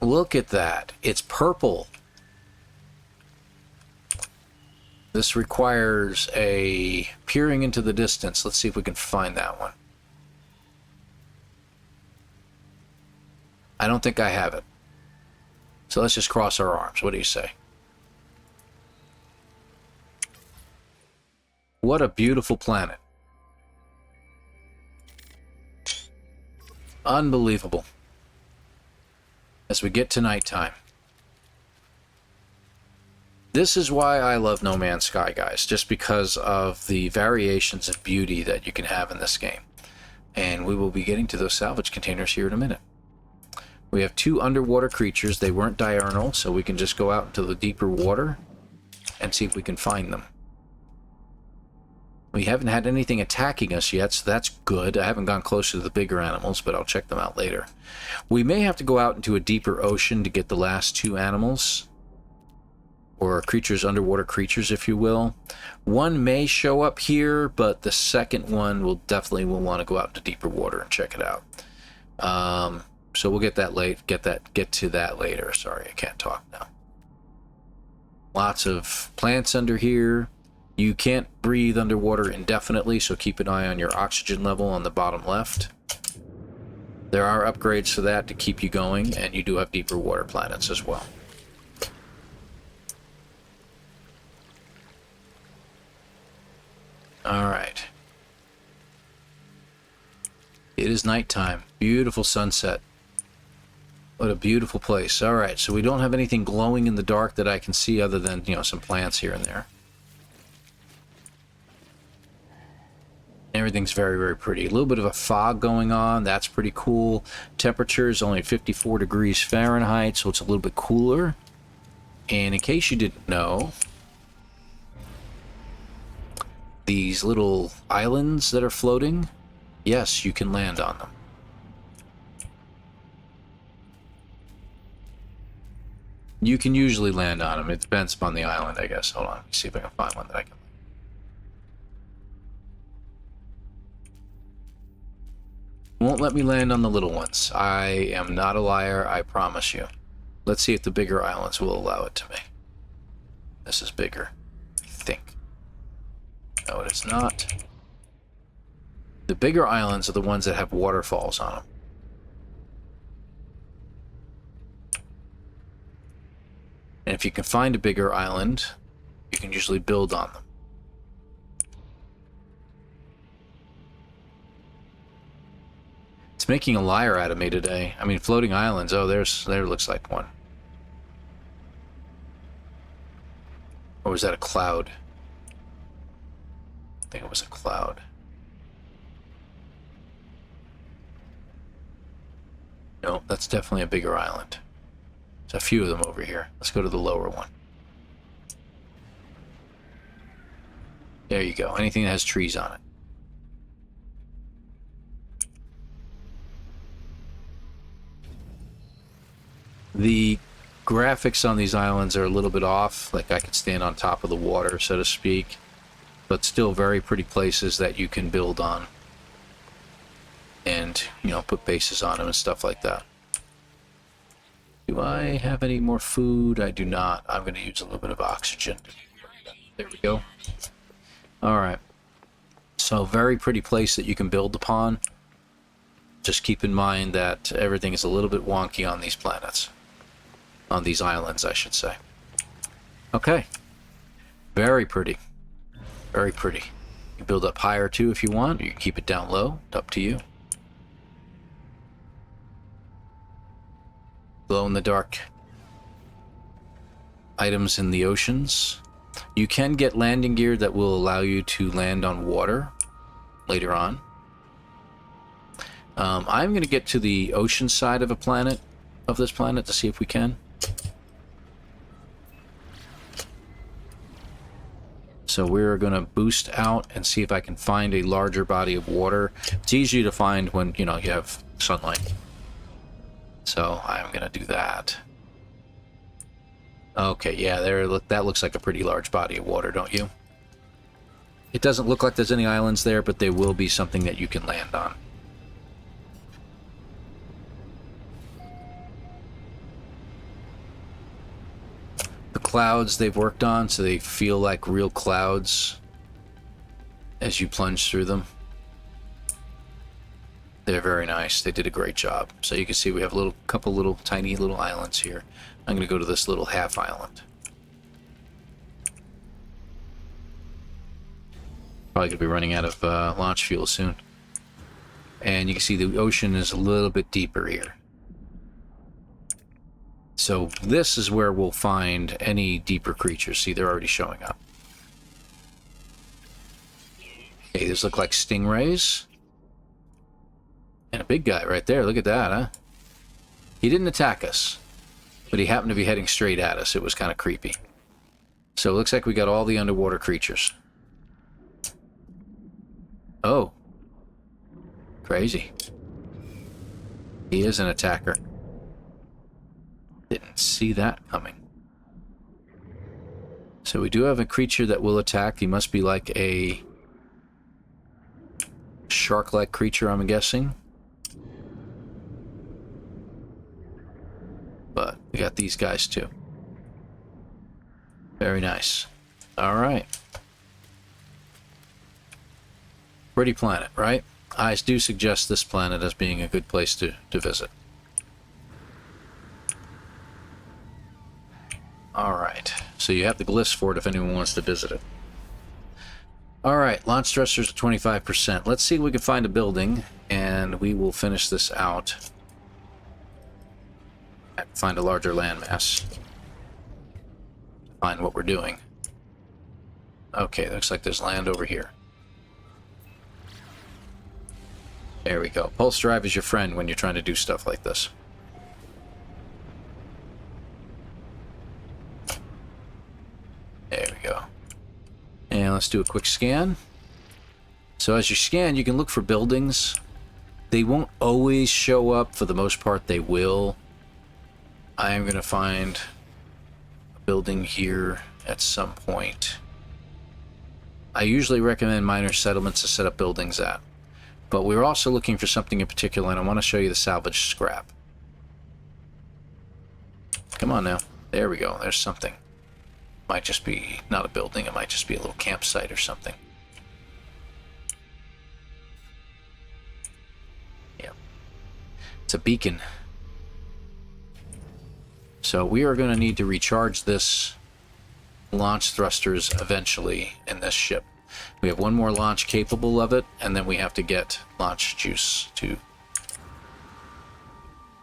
Look at that. It's purple. This requires a peering into the distance. Let's see if we can find that one. I don't think I have it. So let's just cross our arms. What do you say? What a beautiful planet. Unbelievable. As we get to nighttime. This is why I love No Man's Sky, guys. Just because of the variations of beauty that you can have in this game. And we will be getting to those salvage containers here in a minute. We have 2 underwater creatures. They weren't diurnal, so we can just go out into the deeper water and see if we can find them. We haven't had anything attacking us yet, so that's good. I haven't gone close to the bigger animals, but I'll check them out later. We may have to go out into a deeper ocean to get the last 2 animals. Or creatures, underwater creatures, if you will. One may show up here, but the second one will definitely want to go out into deeper water and check it out. So we'll get to that later. Sorry, I can't talk now. Lots of plants under here. You can't breathe underwater indefinitely, so keep an eye on your oxygen level on the bottom left. There are upgrades for that to keep you going, and you do have deeper water planets as well. Alright. It is nighttime. Beautiful sunset. What a beautiful place. Alright, so we don't have anything glowing in the dark that I can see other than, some plants here and there. Everything's very, very pretty. A little bit of a fog going on. That's pretty cool. Temperature is only 54 degrees Fahrenheit, so it's a little bit cooler. And in case you didn't know, these little islands that are floating, yes, you can land on them. You can usually land on them. It depends upon the island, I guess. Hold on. Let me see if I can find one that I can. Won't let me land on the little ones. I am not a liar, I promise you. Let's see if the bigger islands will allow it to me. This is bigger, I think. No, it is not. The bigger islands are the ones that have waterfalls on them. And if you can find a bigger island, you can usually build on them. It's making a liar out of me today. I mean, floating islands. Oh, there looks like one. Or was that a cloud? think it was a cloud. No, that's definitely a bigger island. There's a few of them over here. Let's go to the lower one. There you go. Anything that has trees on it. The graphics on these islands are a little bit off. Like I could stand on top of the water, so to speak. But still very pretty places that you can build on. And, you know, put bases on them and stuff like that. Do I have any more food? I do not. I'm going to use a little bit of oxygen. There we go. Alright. So, very pretty place that you can build upon. Just keep in mind that everything is a little bit wonky on these planets. On these islands, I should say. Okay. Very pretty. Very pretty. You build up higher too if you want. You can keep it down low. It's up to you. Glow-in-the-dark items in the oceans. You can get landing gear that will allow you to land on water later on. I'm going to get to the ocean side of this planet to see if we can. So we're going to boost out and see if I can find a larger body of water. It's easy to find when, you know, you have sunlight. So I'm going to do that. Okay, yeah, that looks like a pretty large body of water, don't you? It doesn't look like there's any islands there, but there will be something that you can land on. The clouds they've worked on, so they feel like real clouds as you plunge through them. They're very nice. They did a great job. So you can see we have a couple little tiny little islands here. I'm going to go to this little half island. Probably going to be running out of launch fuel soon. And you can see the ocean is a little bit deeper here. So this is where we'll find any deeper creatures. See, they're already showing up. Okay, these look like stingrays. And a big guy right there. Look at that, huh? He didn't attack us, but he happened to be heading straight at us. It was kind of creepy. So it looks like we got all the underwater creatures. Oh. Crazy. He is an attacker. Didn't see that coming. So we do have a creature that will attack. He must be like a shark-like creature, I'm guessing. But we got these guys too. Very nice. Alright. Pretty planet, right? I do suggest this planet as being a good place to visit. Alright. So you have the glyphs for it if anyone wants to visit it. Alright, launch thrusters at 25%. Let's see if we can find a building, and we will finish this out. Find a larger landmass. Find what we're doing. Okay, looks like there's land over here. There we go. Pulse drive is your friend when you're trying to do stuff like this. There we go. And let's do a quick scan. So as you scan, you can look for buildings. They won't always show up. For the most part, they will. I am going to find a building here at some point. I usually recommend minor settlements to set up buildings at. But we're also looking for something in particular, and I want to show you the salvage scrap. Come on now. There we go. There's something. Might just be not a building. It might just be a little campsite or something. Yep. It's a beacon. So we are going to need to recharge this launch thrusters eventually in this ship. We have one more launch capable of it, and then we have to get launch juice too.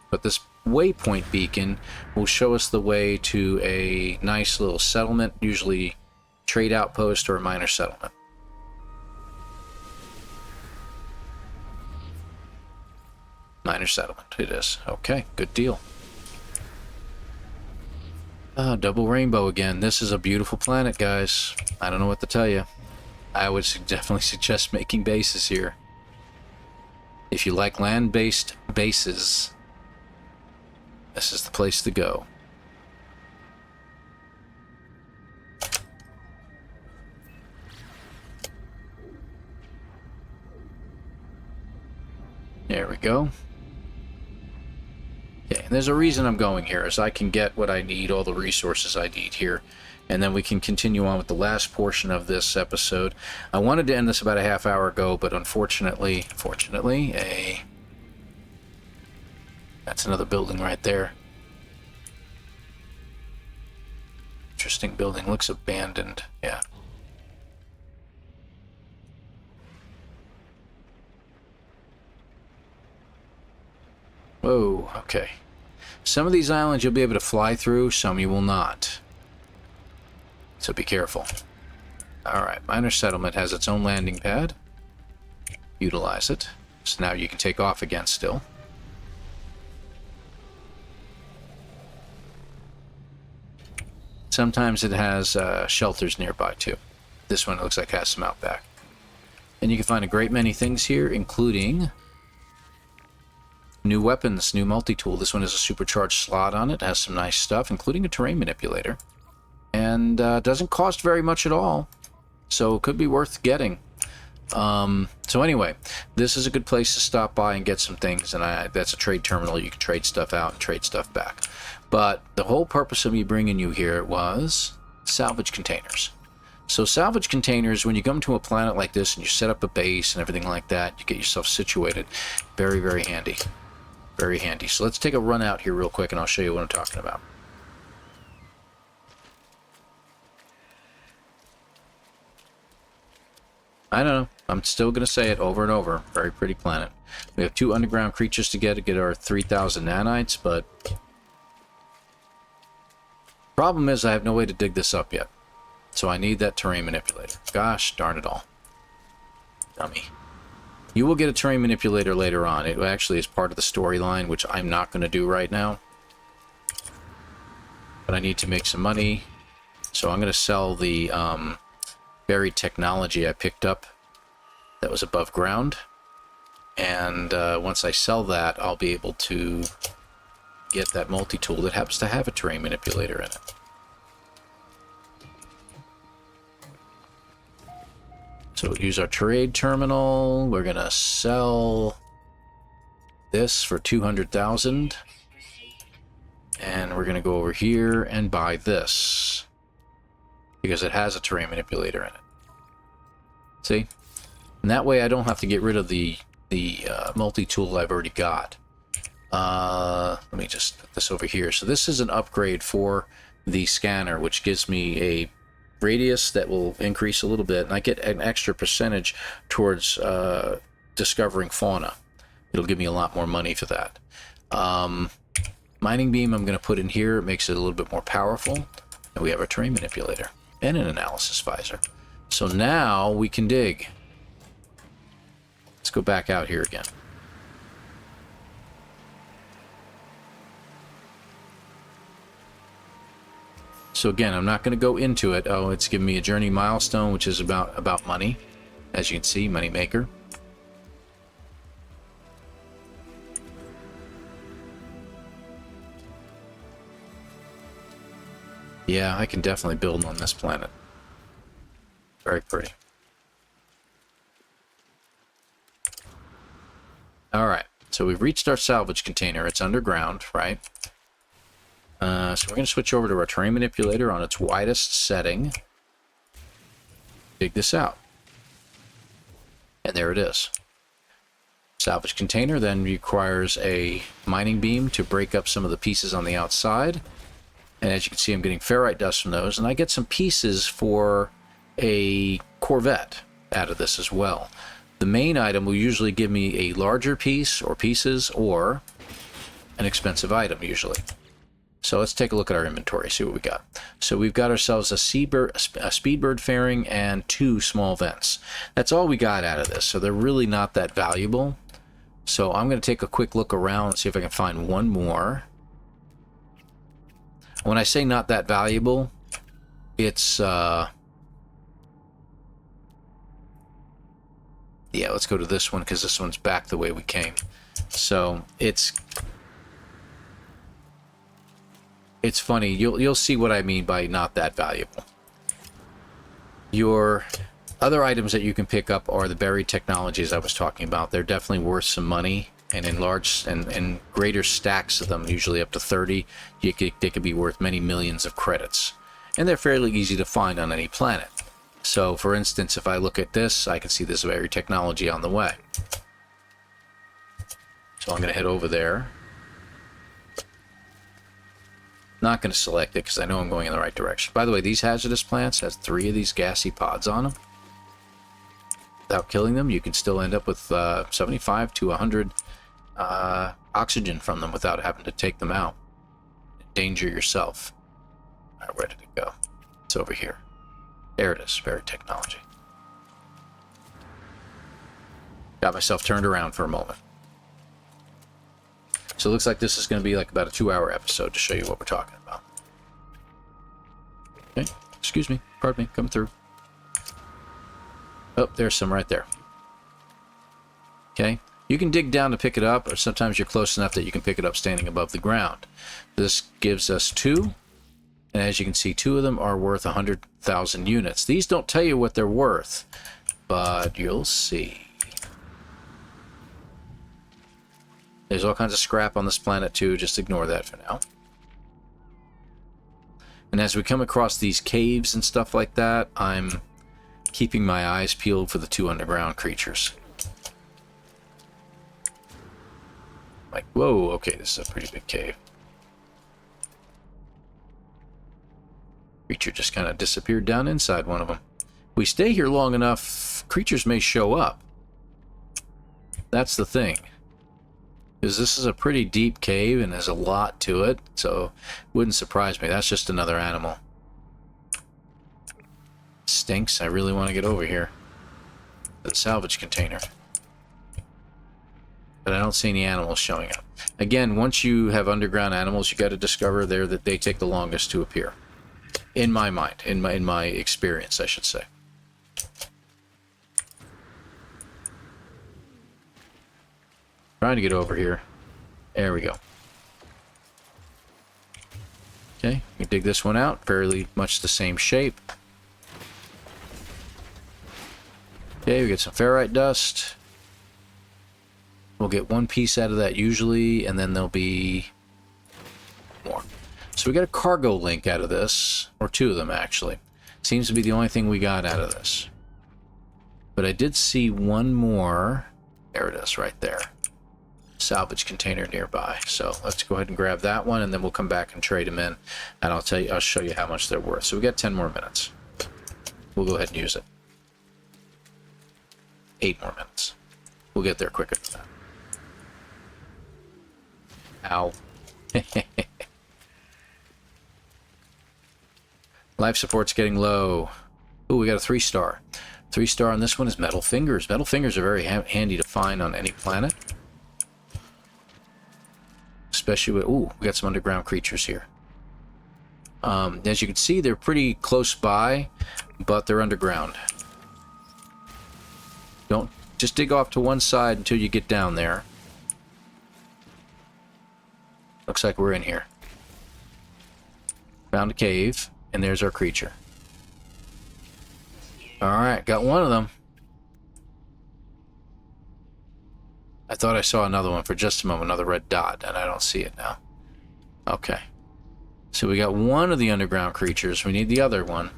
But this waypoint beacon will show us the way to a nice little settlement, usually trade outpost or a minor settlement. settlement. It is. Okay, good deal. Double rainbow again. This is a beautiful planet, guys. I don't know what to tell you. I would definitely suggest making bases here. If you like land-based bases, this is the place to go. There we go. Okay, and there's a reason I'm going here, is I can get what I need, all the resources I need here, and then we can continue on with the last portion of this episode. I wanted to end this about a half hour ago, but unfortunately, that's another building right there. Interesting building, looks abandoned, yeah. Whoa, okay. Some of these islands you'll be able to fly through, some you will not. So be careful. Alright, minor settlement has its own landing pad. Utilize it. So now you can take off again still. Sometimes it has shelters nearby too. This one looks like it has some out back. And you can find a great many things here, including new weapons, new multi-tool. This one has a supercharged slot on it. It has some nice stuff, including a terrain manipulator. And doesn't cost very much at all. So it could be worth getting. So anyway, this is a good place to stop by and get some things. And that's a trade terminal. You can trade stuff out and trade stuff back. But the whole purpose of me bringing you here was salvage containers. So salvage containers, when you come to a planet like this and you set up a base and everything like that, you get yourself situated. Very, very handy. Very handy. So let's take a run out here real quick and I'll show you what I'm talking about. I don't know. I'm still going to say it over and over. Very pretty planet. We have 2 underground creatures to get our 3,000 nanites, but problem is I have no way to dig this up yet. So I need that terrain manipulator. Gosh darn it all. Dummy. You will get a terrain manipulator later on. It actually is part of the storyline, which I'm not going to do right now. But I need to make some money. So I'm going to sell the buried technology I picked up that was above ground. And once I sell that, I'll be able to get that multi-tool that happens to have a terrain manipulator in it. So we'll use our trade terminal. We're going to sell this for 200,000. And we're going to go over here and buy this, because it has a terrain manipulator in it. See? And that way I don't have to get rid of the multi-tool I've already got. Let me just put this over here. So this is an upgrade for the scanner, which gives me a radius that will increase a little bit, and I get an extra percentage towards discovering fauna. It'll give me a lot more money for that. Mining beam I'm going to put in here. It makes it a little bit more powerful. And we have a terrain manipulator and an analysis visor. So now we can dig. Let's go back out here again. So again, I'm not going to go into it. Oh, it's giving me a journey milestone, which is about money. As you can see, money maker. Yeah, I can definitely build on this planet. Very pretty. Alright, so we've reached our salvage container. It's underground, right? So we're going to switch over to our terrain manipulator on its widest setting. Dig this out. And there it is. Salvage container then requires a mining beam to break up some of the pieces on the outside. And as you can see, I'm getting ferrite dust from those. And I get some pieces for a Corvette out of this as well. The main item will usually give me a larger piece or pieces or an expensive item usually. So let's take a look at our inventory, see what we got. So we've got ourselves a speedbird fairing and 2 small vents. That's all we got out of this, so they're really not that valuable. So I'm going to take a quick look around and see if I can find one more. When I say not that valuable, it's yeah, let's go to this one because this one's back the way we came. So it's funny. You'll see what I mean by not that valuable. Your other items that you can pick up are the buried technologies I was talking about. They're definitely worth some money, and in large and greater stacks of them, usually up to 30, they could be worth many millions of credits. And they're fairly easy to find on any planet. So, for instance, if I look at this, I can see this buried technology on the way. So I'm going to head over there. Not going to select it because I know I'm going in the right direction. By the way, these hazardous plants has 3 of these gassy pods on them. Without killing them, you can still end up with 75 to 100 oxygen from them without having to take them out. Endanger yourself. All right, where did it go? It's over here. There it is, buried technology. Got myself turned around for a moment. So it looks like this is going to be like about a 2-hour episode to show you what we're talking about. Okay, excuse me, pardon me, coming through. Oh, there's some right there. Okay, you can dig down to pick it up, or sometimes you're close enough that you can pick it up standing above the ground. This gives us 2, and as you can see, 2 of them are worth 100,000 units. These don't tell you what they're worth, but you'll see. There's all kinds of scrap on this planet too, just ignore that for now. And as we come across these caves and stuff like that, I'm keeping my eyes peeled for the 2 underground creatures. Like, whoa, okay, this is a pretty big cave. Creature just kind of disappeared down inside one of them. If we stay here long enough, creatures may show up. That's the thing. Because this is a pretty deep cave and there's a lot to it, so it wouldn't surprise me. That's just another animal. Stinks. I really want to get over here to the salvage container. But I don't see any animals showing up. Again, once you have underground animals, you got to discover there that they take the longest to appear. In my mind, in my experience, I should say. Trying to get over here. There we go. Okay, we dig this one out. Fairly much the same shape. Okay, we get some ferrite dust. We'll get 1 piece out of that usually, and then there'll be more. So we got a cargo link out of this, or 2 of them actually. Seems to be the only thing we got out of this. But I did see 1 more. There it is, right there. Salvage container nearby. So let's go ahead and grab that one, and then we'll come back and trade them in, and I'll show you how much they're worth. So we got 10 more minutes. We'll go ahead and use it. 8 more minutes. We'll get there quicker than that. Ow. Life support's getting low. Ooh, we got a 3-star. 3-star on this one is metal fingers. Metal fingers are very handy to find on any planet. Especially with, ooh, we got some underground creatures here. As you can see, they're pretty close by, but they're underground. Don't just dig off to one side until you get down there. Looks like we're in here. Found a cave, and there's our creature. Alright, got 1 of them. I thought I saw another one for just a moment, another red dot, and I don't see it now. Okay. So we got 1 of the underground creatures. We need the other one.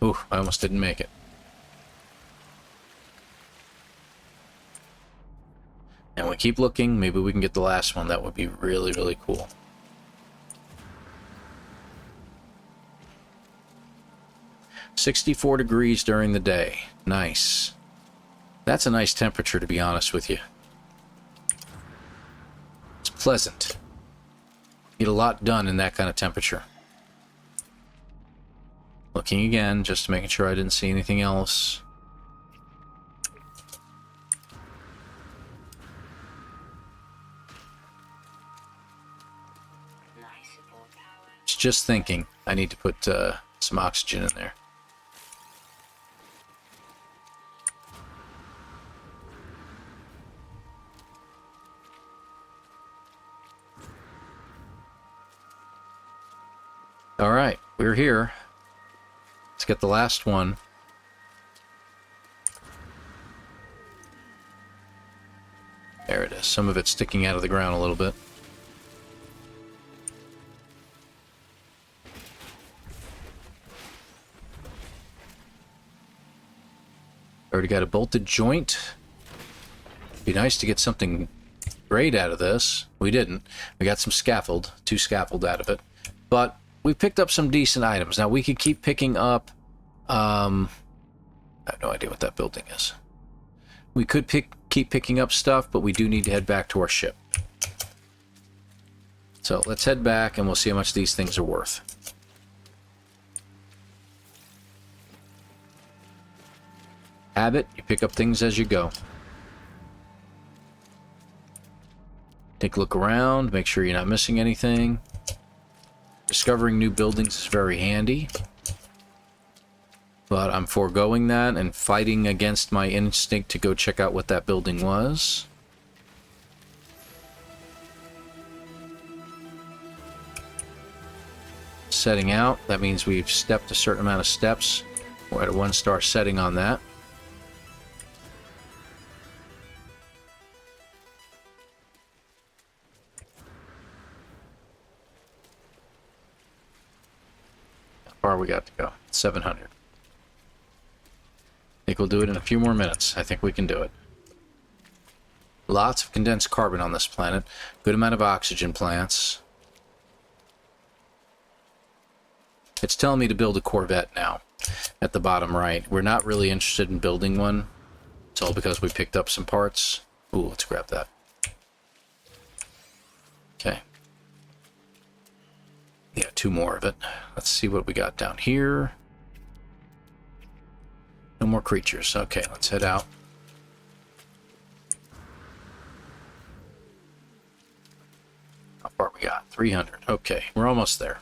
Ooh, I almost didn't make it. And we keep looking. Maybe we can get the last one. That would be really, really cool. "64 degrees during the day. Nice. That's a nice temperature, to be honest with you. It's pleasant. Get a lot done in that kind of temperature. Looking again, just making sure I didn't see anything else. just thinking I need to put some oxygen in there. All right, we're here. Let's get the last one. There it is. Some of it's sticking out of the ground a little bit. Already got a bolted joint. Be nice to get something great out of this. We didn't. We got some scaffold, 2 scaffold out of it. But we picked up some decent items. Now we could keep picking up... I have no idea what that building is. We could keep picking up stuff, but we do need to head back to our ship. So let's head back and we'll see how much these things are worth. Habit, you pick up things as you go. Take a look around, make sure you're not missing anything. Discovering new buildings is very handy. But I'm foregoing that and fighting against my instinct to go check out what that building was. Setting out, that means we've stepped a certain amount of steps. We're at a 1-star setting on that. How far we got to go? 700. I think we'll do it in a few more minutes. I think we can do it. Lots of condensed carbon on this planet. Good amount of oxygen plants. It's telling me to build a Corvette now. At the bottom right. We're not really interested in building one. It's all because we picked up some parts. Ooh, let's grab that. Okay. Yeah, 2 more of it. Let's see what we got down here. No more creatures. Okay, let's head out. How far we got? 300. Okay, we're almost there.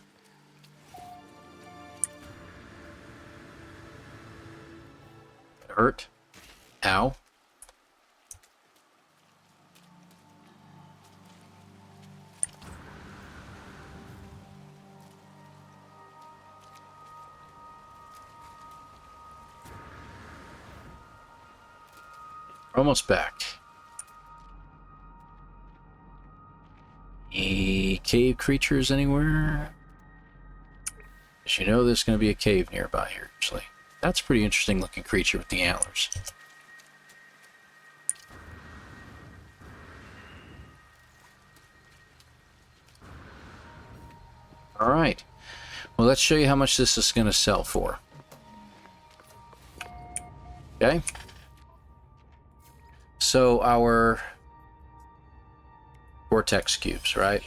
Hurt. Ow. Almost back. Any cave creatures anywhere? As you know, there's going to be a cave nearby here, usually. That's a pretty interesting looking creature with the antlers. Alright. Well, let's show you how much this is going to sell for. Okay. So our vortex cubes, right?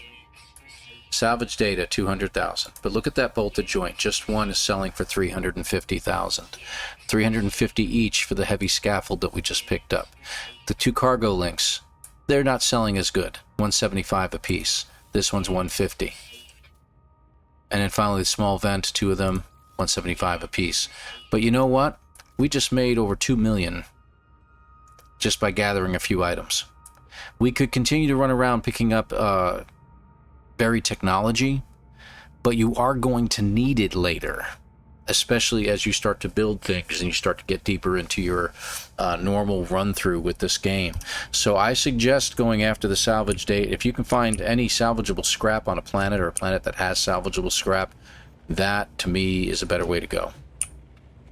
Salvage data, 200,000. But look at that bolted joint. Just one is selling for 350,000. 350 each for the heavy scaffold that we just picked up. The 2 cargo links, they're not selling as good. 175 a piece. This one's 150. And then finally the small vent, 2 of them, 175 a piece. But you know what? We just made over 2 million just by gathering a few items. We could continue to run around picking up buried technology, but you are going to need it later, especially as you start to build things and you start to get deeper into your normal run-through with this game. So I suggest going after the salvage date. If you can find any salvageable scrap on a planet or a planet that has salvageable scrap, that to me is a better way to go.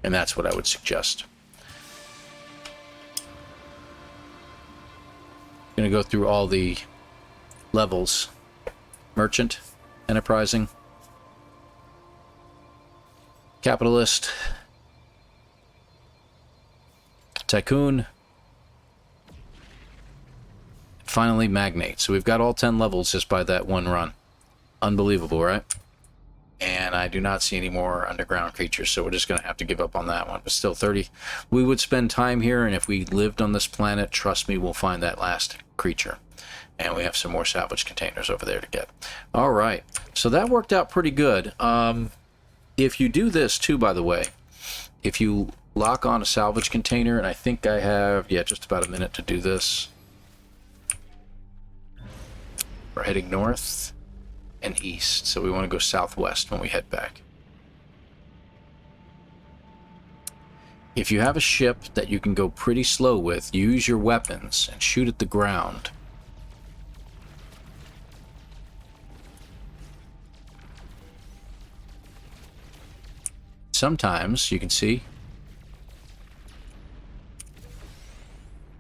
And that's what I would suggest. I'm going to go through all the levels. Merchant, enterprising, capitalist, tycoon, finally magnate. So we've got all 10 levels just by that one run. Unbelievable, right? And I do not see any more underground creatures, so we're just going to have to give up on that one. But still, 30. We would spend time here, and if we lived on this planet, trust me, we'll find that last creature. And we have some more salvage containers over there to get. All right. So that worked out pretty good. If you do this too, by the way, if you lock on a salvage container, and I think I have, yeah, just about a minute to do this. We're heading north and east, so we want to go southwest when we head back. If you have a ship that you can go pretty slow with, use your weapons and shoot at the ground. Sometimes, you can see,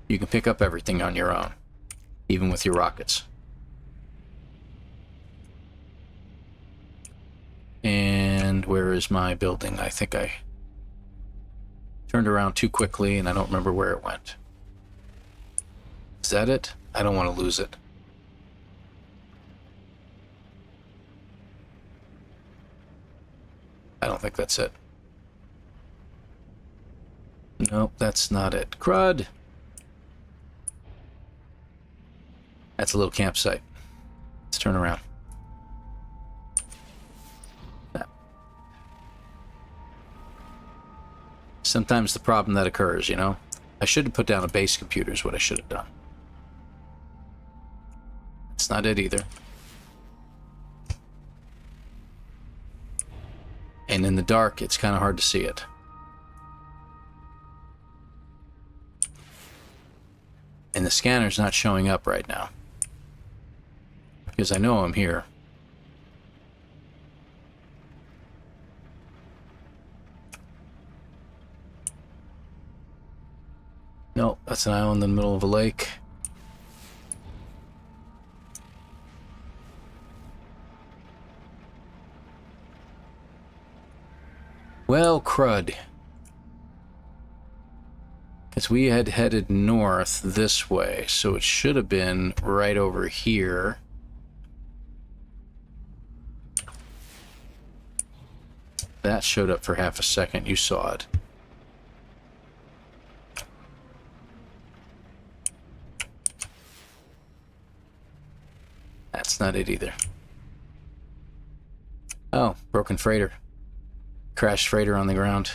you can pick up everything on your own, even with your rockets. And where is my building? I think I turned around too quickly and I don't remember where it went. Is that it? I don't want to lose it. I don't think that's it. Nope, that's not it. Crud! That's a little campsite. Let's turn around. Sometimes the problem that occurs, you know? I should have put down a base computer is what I should have done. That's not it either. And in the dark, it's kind of hard to see it. And the scanner's not showing up right now. Because I know I'm here. Nope, that's an island in the middle of a lake. Well, crud. Because we had headed north this way, so it should have been right over here. That showed up for half a second. You saw it. That's not it either. Oh, broken freighter. Crashed freighter on the ground.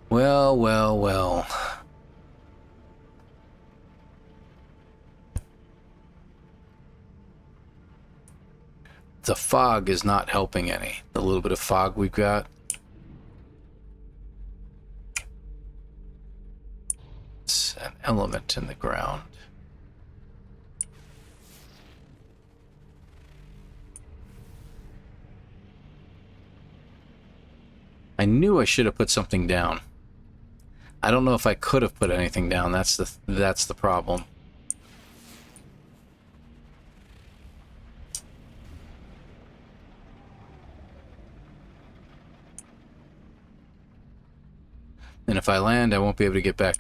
Well, well, well. The fog is not helping any. The little bit of fog we've got. It's an element in the ground. I knew I should have put something down. I don't know if I could have put anything down. That's the problem. And if I land, I won't be able to get back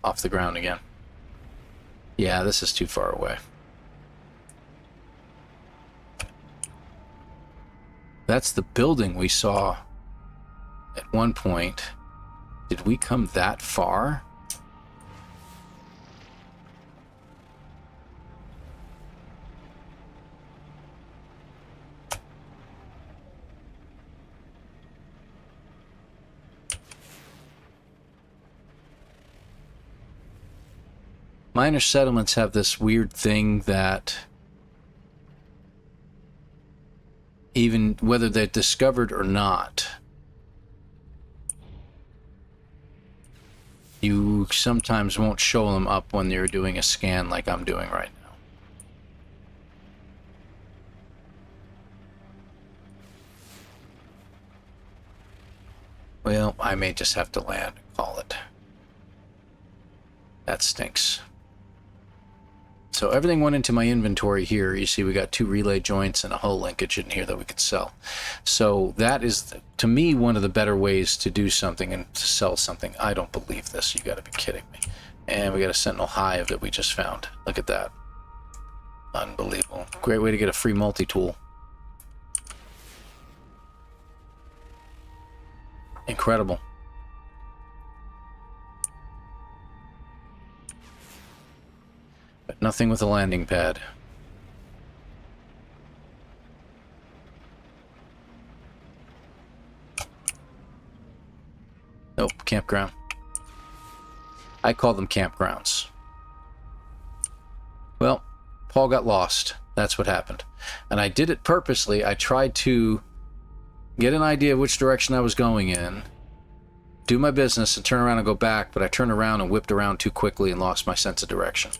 off the ground again. Yeah, this is too far away. That's the building we saw at one point. Did we come that far? Minor settlements have this weird thing that even whether they're discovered or not, you sometimes won't show them up when you're doing a scan like I'm doing right now. Well, I may just have to land and call it. That stinks. So everything went into my inventory here. You see we got 2 relay joints and a hull linkage in here that we could sell. So that is, to me, one of the better ways to do something and to sell something. I don't believe this. You got to be kidding me. And we got a Sentinel Hive that we just found. Look at that. Unbelievable. Great way to get a free multi-tool. Incredible. But nothing with a landing pad. Nope, campground. I call them campgrounds. Well, Paul got lost. That's what happened. And I did it purposely. I tried to get an idea of which direction I was going in, do my business, and turn around and go back, but I turned around and whipped around too quickly and lost my sense of direction.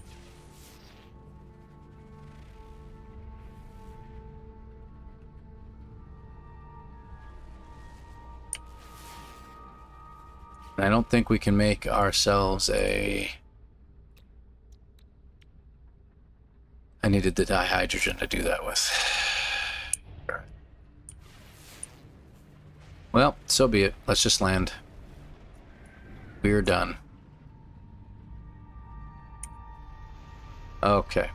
And I don't think we can make ourselves a... I needed the dihydrogen to do that with. Well, so be it. Let's just land. We're done. Okay.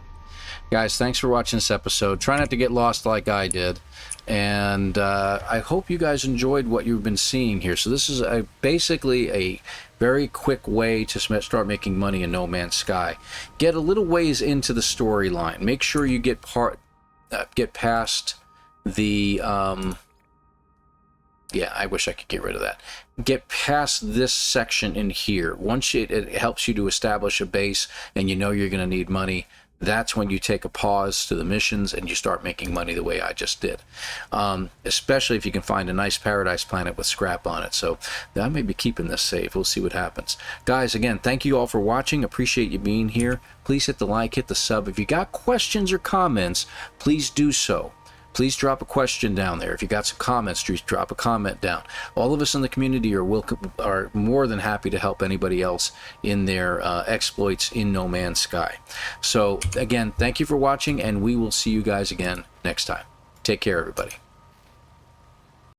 Guys, thanks for watching this episode. Try not to get lost like I did. And I hope you guys enjoyed what you've been seeing here. So this is basically a very quick way to start making money in No Man's Sky. Get a little ways into the storyline. Make sure you get past the... yeah, I wish I could get rid of that. Get past this section in here. Once it helps you to establish a base and you know you're going to need money, that's when you take a pause to the missions and you start making money the way I just did. Especially if you can find a nice paradise planet with scrap on it. So I may be keeping this safe. We'll see what happens. Guys, again, thank you all for watching. Appreciate you being here. Please hit the like, hit the sub. If you got questions or comments, please do so. Please drop a question down there. If you got some comments, drop a comment down. All of us in the community are more than happy to help anybody else in their exploits in No Man's Sky. So, again, thank you for watching, and we will see you guys again next time. Take care, everybody.